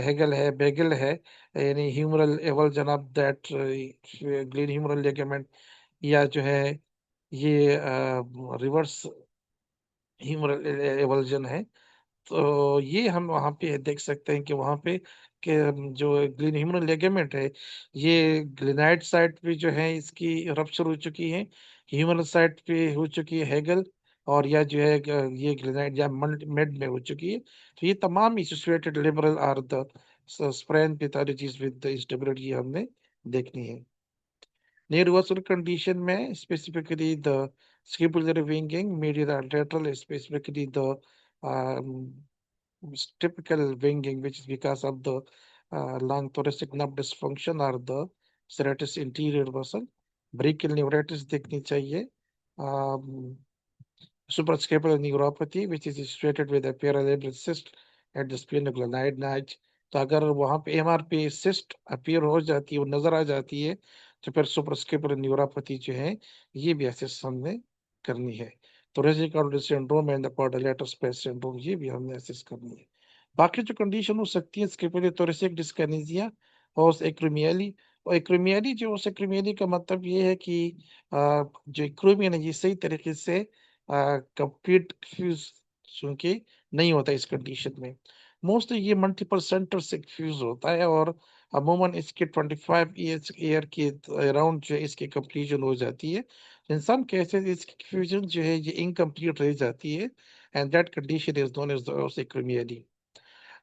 हेगल है बेगल है यानी humeral avulsion of that gleno humeral ligament या जो है ये रिवर्स ह्यूमरल एवल्जन है। तो ये हम वहाँ पे देख सकते हैं कि वहाँ पे कि जो ग्लीन ह्यूमरल लिगामेंट है ये ग्लिनाइड साइड पे जो है इसकी रप्चर हो चुकी है, ह्यूमरल साइड पे हो चुकी है हेगल और या जो है ये ग्लिनाइड या मेड में हो चुकी है। तो ये तमाम associated labral are the sprain pathologies with the instability हमने देखनी है। Neurovascular condition में specifically the scapulary winging, medial lateral, specifically the um, typical winging, which is because of the lung thoracic nerve dysfunction or the serratus interior muscle. Brachial neuritis देखनी चाहिए. Um, suprascapular neuropathy, which is associated with a parallegal cyst at the sphenoglenoid notch. तो अगर वहां पे MR पे cyst appear हो जाती है वो नजर आ जाती है तो फिर सुपरस्केपुलर न्यूरोपैथी जो है ये भी असेस हमने करनी है। तो रेजिकॉर्ड syndrome and the quadrilateral space syndrome ये भी हमने असेस करनी है। बाकी जो कंडीशन हो सकती है स्केपुलर थोरेसिक डिस्किनेसिया और एक्रोमियली और एक्रोमियली जो एक्रोमियली का मतलब ये है कि जो एक्रोमियन है ये सही तरीके से कंप्लीट फ्यूज चूंकि नहीं होता इस कंडीशन में। मोस्टली ये मल्टीपल सेंटर से फ्यूज होता है और अमूमन इसके 25 ईयर्स ईयर के अराउंड जो है इसकी कंप्लीशन हो जाती है। इन सम केसेस इसकी फ्यूजन जो है ये इनकम्प्लीट रह जाती है and that condition is known as the os acromiale.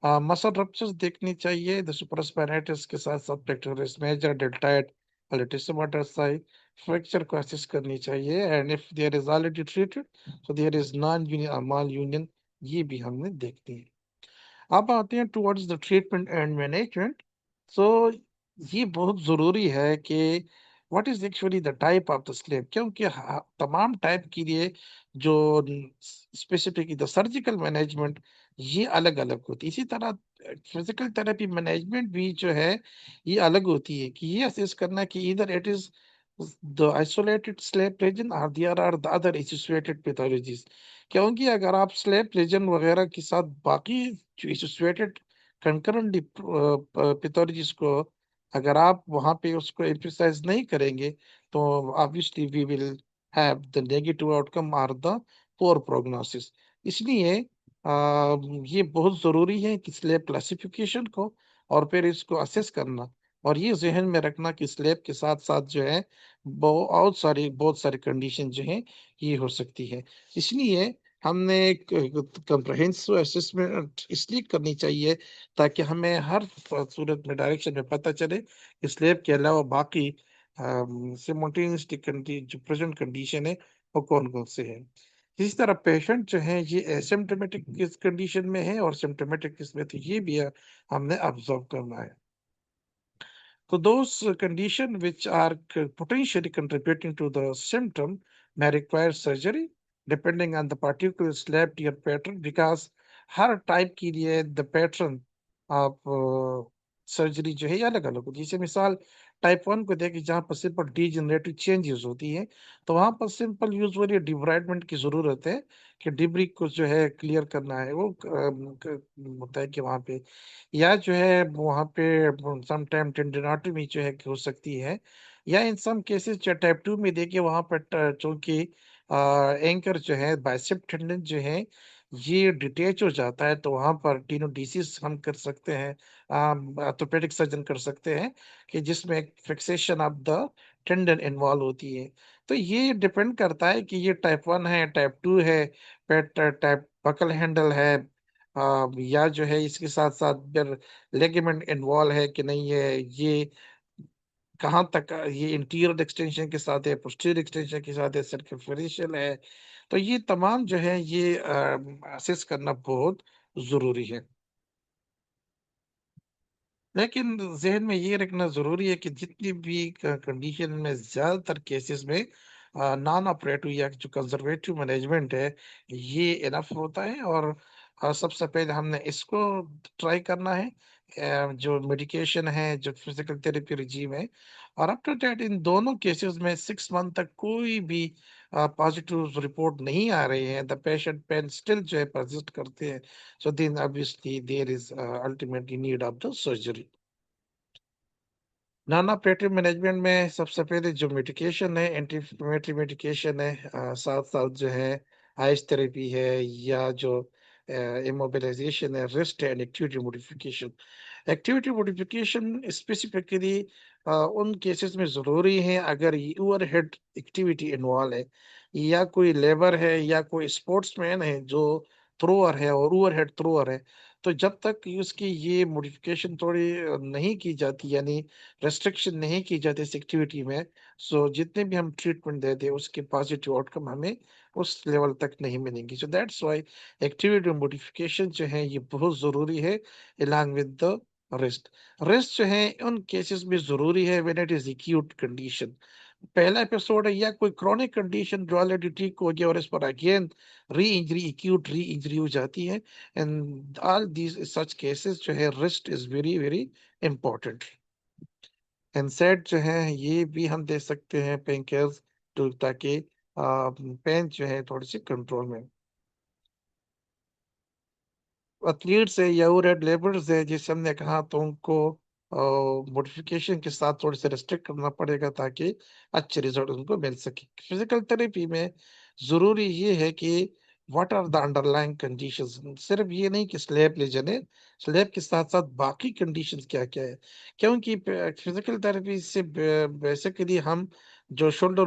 Muscle ruptures देखनी चाहिए द सुपरस्पाइनेटिस के साथ सब pectoralis major deltoid latissimus dorsi fracture को असेस करनी चाहिए and if there is already treated so there is non union mal union ये भी हमने देखनी है। अब आते हैं towards the treatment and management. So ये बहुत जरूरी है कि what is actually the type of the slab क्योंकि तमाम टाइप के लिए जो स्पेसिफिक द सर्जिकल मैनेजमेंट ये अलग अलग होती है। इसी तरह फिजिकल थेरेपी मैनेजमेंट भी जो है ये अलग होती है कि ये असेस करना कि इधर it is the isolated slap lesion or there are the other associated pathologies. क्योंकि अगर आप स्लेप लेजन वगैरह के साथ बाकी जो एसोसिएटेड कंकरेंट पैथोलॉजीज को अगर आप वहां पे उसको एम्फसाइज नहीं करेंगे तो obviously we will have the negative outcome और द पोर प्रोग्नोसिस। इसलिए ये बहुत जरूरी है कि स्लेप क्लासिफिकेशन को और फिर इसको असेस करना और ये जहन में रखना कि स्लेब के साथ साथ जो है बहुत सारी कंडीशन जो है ये हो सकती है। इसलिए हमने एक कंप्रहेंसिव असेसमेंट इसलिए करनी चाहिए ताकि हमें हर सूरत में डायरेक्शन में पता चले कि स्लेब के अलावा बाकी सिमल्टेनियसली जो प्रेजेंट कंडीशन है वो कौन कौन से है। इसी तरह पेशेंट जो है ये एसिम्टोमेटिक किस कंडीशन में है और सिम्टोमेटिक किस में, तो ये भी हमने ऑब्जर्व करना है। So those conditions which are potentially contributing to the symptom may require surgery depending on the particular slab tear pattern because her type के लिए द पैटर्न ऑफ सर्जरी जो है ये अलग अलग होती है। जैसे मिसाल टाइप 1 को देखें जहाँ पर सिंपल डीजनरेटिव चेंजेस होती है तो वहां पर सिंपल यूजुअली डिब्राइडमेंट की जरूरत है कि डिब्री को जो है क्लियर करना है वो होता है कि वहां पे या जो है वहां पे सम टाइम टेंडिनोटोमी जो है हो सकती है या इन सम केसेस जो टाइप 2 में देखिए वहां पर चूंकि एंकर जो है बाइसेप टेंडन जो है ये डिटेच हो जाता है तो वहां पर टीनोडिसिस हम कर सकते हैं, ऑर्थोपेडिक सर्जन कर सकते हैं कि जिसमें fixation of the tendon involve होती है। तो ये डिपेंड करता है कि ये टाइप 1 है टाइप 2 है पेट टाइप बकल हैंडल है, या जो है इसके साथ साथ फिर लेगमेंट इन्वॉल्व है कि नहीं है, ये कहाँ तक ये इंटीरियर एक्सटेंशन के साथ है पोस्टीरियर एक्सटेंशन के साथ है सर्कमफेरेंशियल है। तो ये तमाम जो है ये असेस करना बहुत जरूरी है। लेकिन जहन में ये रखना जरूरी है कि जितनी भी कंडीशन में ज्यादातर केसेस में नॉन ऑपरेटिव या जो कंजर्वेटिव मैनेजमेंट है ये इनफ होता है और सबसे पहले हमने इसको ट्राई करना है, जो मेडिकेशन है जो फिजिकल थेरेपी रिजीम है। और आफ्टर दैट इन दोनों केसेस में 6 मंथ तक कोई भी पॉजिटिव रिपोर्ट नहीं आ रही है, द पेशेंट पेन स्टिल जो है परसिस्ट करते हैं, so then obviously there is ultimately need of the surgery। Nana operative management में सबसे पहले जो मेडिकेशन है एंटी इंफ्लेमेटरी मेडिकेशन है, साथ साथ जो है आइस थेरेपी है या जो इमोबिलाइजेशन है, rest and activity modification. Activity modification specifically उन केसेस में जरूरी है अगर ओवर हेड एक्टिविटी इन्वॉल्व है या कोई लेबर है या कोई स्पोर्ट्समैन है जो थ्रोअर है और ओवर हेड थ्रोअर है। तो जब तक उसकी ये मॉडिफिकेशन थोड़ी नहीं की जाती यानी रेस्ट्रिक्शन नहीं की जाती इस एक्टिविटी में, सो जितने भी हम ट्रीटमेंट देते हैं उसके पॉजिटिव आउटकम हमें उस लेवल तक नहीं मिलेंगे। सो दैट्स व्हाई एक्टिविटी मॉडिफिकेशन जो है ये बहुत जरूरी है along with the rest. Rest जो है उन केसेस में जरूरी है when it is acute condition. पहला एपिसोड है या कोई क्रॉनिक कंडीशन जो ऑलरेडी ठीक हो गया और इस पर अगेन री इंजरी एक्यूट री इंजरी हो जाती है, and all these such cases जो है rest is very very important. एनसेड जो है ये भी हम दे सकते हैं पेन किलर्स तो ताकि पेन जो है थोड़ी सी कंट्रोल में। एथलीट्स है या रेड लेबर्स है जैसे हमने कहा तो उनको मॉडिफिकेशन के साथ थोड़े से रेस्ट्रिक्ट करना पड़ेगा ताकि अच्छे रिजल्ट उनको मिल सके। फिजिकल थेरेपी में जरूरी ये है कि what are the underlying conditions, सिर्फ ये नहीं कि स्लैब लेजन है, स्लैब के साथ साथ बाकी कंडीशंस क्या क्या है। क्योंकि फिजिकल थेरेपी से बेसिकली हम जो शोल्डर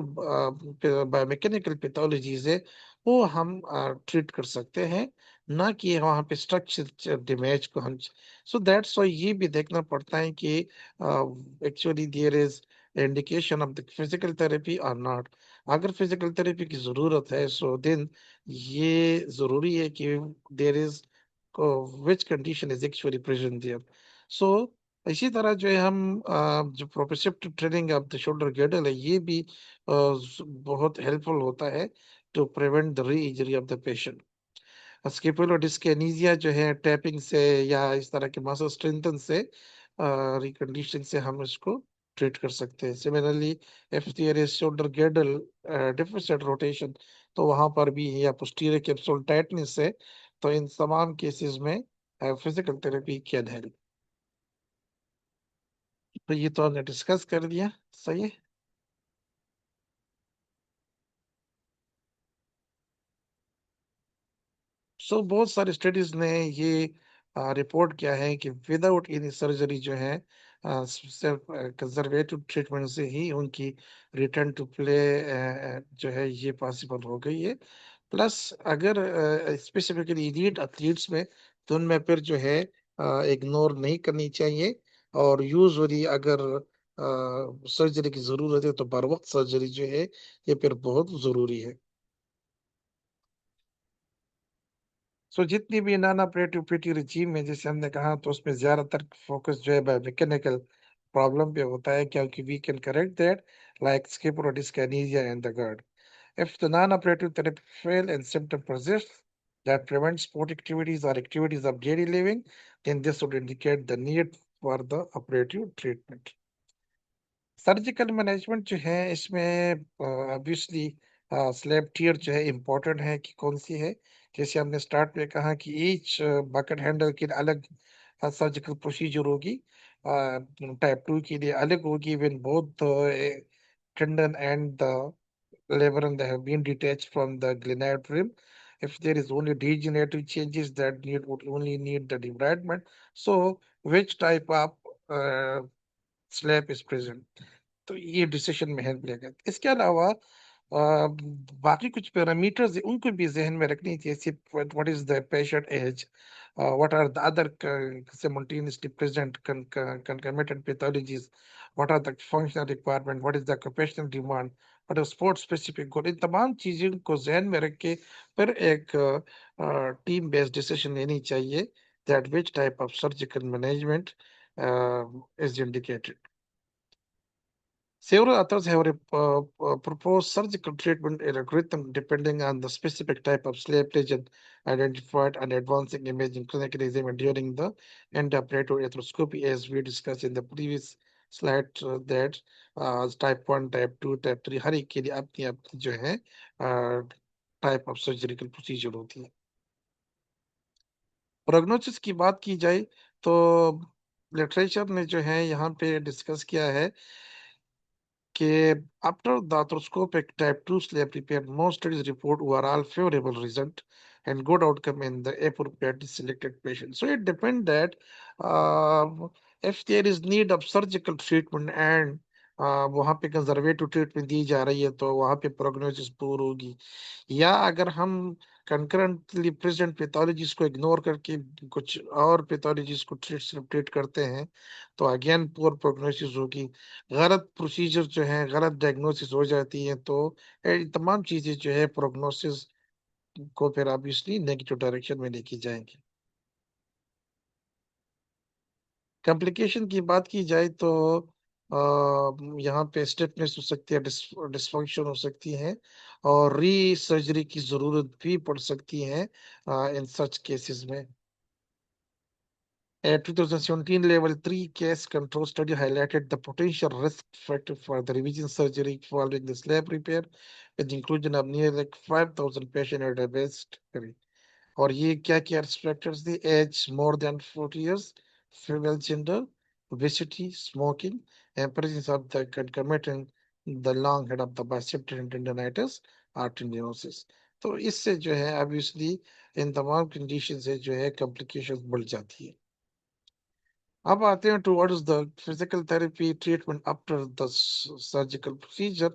बायोमैकेनिकल पैथोलॉजीज है वो हम ट्रीट कर सकते हैं, ना कि वहाँ पे स्ट्रक्चर डैमेज को हम। सो दैट्स व्हाई ये भी देखना पड़ता है कि actually there is indication of the physical therapy और नॉट। अगर फिजिकल थेरेपी की जरूरत है सो देन ये जरूरी है कि there is which condition is actually present there. So इसी तरह जो है हम जो proprioceptive training of the shoulder girdle है ये भी बहुत हेल्पफुल होता है to prevent the re injury of the patient. Scapulodyskinesia जो है टैपिंग से या इस तरह के मसल स्ट्रेंथन से रिकंडीशनिंग से हम इसको ट्रीट कर सकते हैं। Similarly if there is shoulder girdle deficit rotation, तो वहां पर भी, या पोस्टीरियर कैप्सूल टाइटनेस है, तो इन तमाम केसेस में फिजिकल थेरेपी कैन हेल्प। तो ये तो हमने डिस्कस कर दिया, सही है। सो बहुत सारे स्टडीज ने ये रिपोर्ट किया है कि विदाउट एनी सर्जरी जो है, सिर्फ कंजर्वेटिव ट्रीटमेंट से ही उनकी रिटर्न टू प्ले जो है ये पॉसिबल हो गई है। प्लस अगर स्पेसिफिकली एलीट एथलीट्स में, तो उनमें फिर जो है इग्नोर नहीं करनी चाहिए। और यूजुअली अगर सर्जरी की जरूरत है तो बर वक्त सर्जरी जो है ये फिर बहुत जरूरी है। सो जितनी भी नॉन ऑपरेटिव पीटी रिजीम है, जैसे हमने कहा, तो उसमें ज्यादातर फोकस जो है बायोमेकेनिकल प्रॉब्लम पे होता है, क्योंकि we can correct that like scapulodyskinesia and the GERD. If the non-operative therapy fail and symptom persists that prevent sport activities or activities of daily living, then this would indicate the need for the operative treatment. Surgical management जो है इसमें obviously slab tier जो है important है कि कौन सी है। जैसे हमने स्टार्ट में कहा कि ईच बकेट हैंडल की अलग सर्जिकल प्रोसीजर होगी। टाइप 2 के लिए अलग होगी when both tendon and the labrum they have been detached from the glenoid rim. If there is only degenerative changes that need would only need the debridement. So which type of slab is present, तो ये decision में help लेगा। इसके अलावा बाकी कुछ parameters उनको भी जहन में रखनी चाहिए, जैसे what is the patient age, what are the other simultaneously present concomitant pathologies, what are the functional requirement, what is the occupational demand, what is sport specific goal। इन तमाम चीजों को जहन में रख के फिर एक टीम बेस्ड डिसीजन लेनी चाहिए, that which type of surgical management is indicated। Several authors have proposed surgical treatment algorithm depending on the specific type of slave lesion identified and advancing imaging clinical exam during the endoperative arthroscopy, as we discussed in the previous slide, that type 1, type 2, type 3 हर एक के लिए अपनी अपनी जो है type of surgical procedure होती है। Prognosis की बात की जाए तो लिटरेचर ने जो है यहाँ पे डिस्कस किया है कि after the arthroscopic type 2 slab repair, most studies report overall favorable result and good outcome in the appropriately selected patient. So it depends that uh, if there is need of surgical treatment and वहाँ पे conservative treatment दी जा रही है तो वहाँ पे prognosis पूर होगी। या अगर हम कंकरेंटली प्रेजेंट पैथोलॉजीज को इग्नोर करके कुछ और पैथोलॉजीज को ट्रीट करते हैं तो अगेन पुअर प्रोग्नोसिस होगी। गलत प्रोसीजर जो है, गलत डायग्नोसिस हो जाती है, तो तमाम चीजें जो है प्रोग्नोसिस को फिर ऑब्वियसली नेगेटिव डायरेक्शन में लेके जाएंगे। कॉम्प्लिकेशन की बात की जाए तो यहाँ पे स्टिफनेस हो सकती है, डिस्फंक्शन हो सकती है, और री सर्जरी की जरूरत भी पड़ सकती है इन सच केसेस में। A 2017 Level 3 case control study highlighted the potential risk factor for the revision surgery following the slab repair, with the inclusion of nearly like 5,000 patients at a best. और ये क्या क्या risk factors थे? Age more than 40 years, female gender, obesity, smoking, and presence of the concomitant the long head of the biceps tendonitis or tendinosis। तो इससे जो है obviously इन तमाम कंडीशन से जो है complications बढ़ जाती है। अब आते हैं towards the physical therapy treatment after the surgical procedure.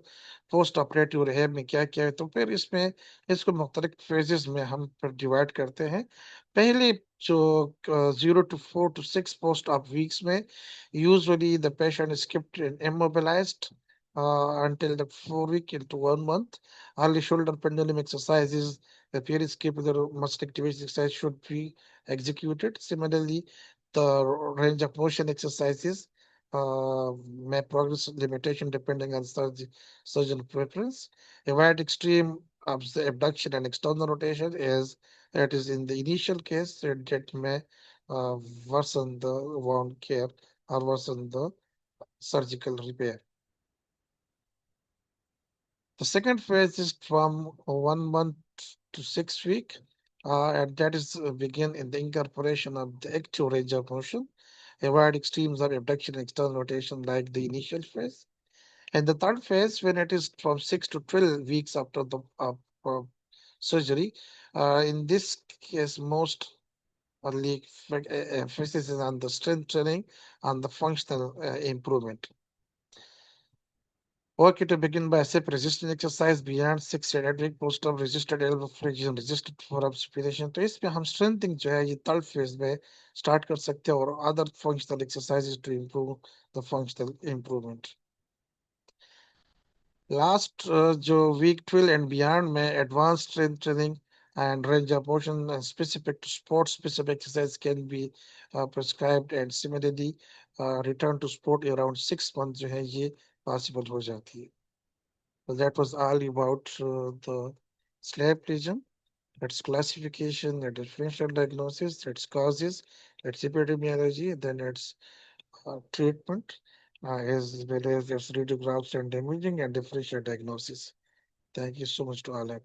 Post operative rehab में क्या क्या है, तो फिर इसमें इसको मुख्तलिफ फेजेस में हम फिर डिवाइड करते हैं। पहले जो 0 to 4 to 6 post of weeks में usually the patient is kept immobilized until the 4 week into 1 month। Early shoulder pendulum exercises, the periscapular muscle activation exercise should be executed. Similarly, the range of motion exercises may progress limitation depending on surgeon preference. Avoid extreme abduction and external rotation as it is in the initial case that may uh, worsen the wound care or worsen the surgical repair. The second phase is from 1 month to 6 weeks, and that is begin in the incorporation of the active range of motion, avoid extremes of abduction and external rotation like the initial phase. And the third phase, when it is from 6 to 12 weeks after the uh, surgery, in this case, most only emphasis is on the strength training and the functional improvement. Okay, to begin by step resistance exercise beyond 6 week post of resisted elbow flexion resisted forearm supination. तो इसमें हम strengthening जो है ये third phase में start कर सकते हैं और other functional exercises to improve the functional improvement. Last जो week 12 and beyond में advanced strength training and range of motion and specific to sport specific exercise can be prescribed and similarly return to sport around 6 months जो है ये possible हो जाती है. So that was all about the slab lesion, its classification, its differential diagnosis, its causes, its epidemiology, then its treatment, as well as its radiographs and imaging and differential diagnosis. Thank you so much to all of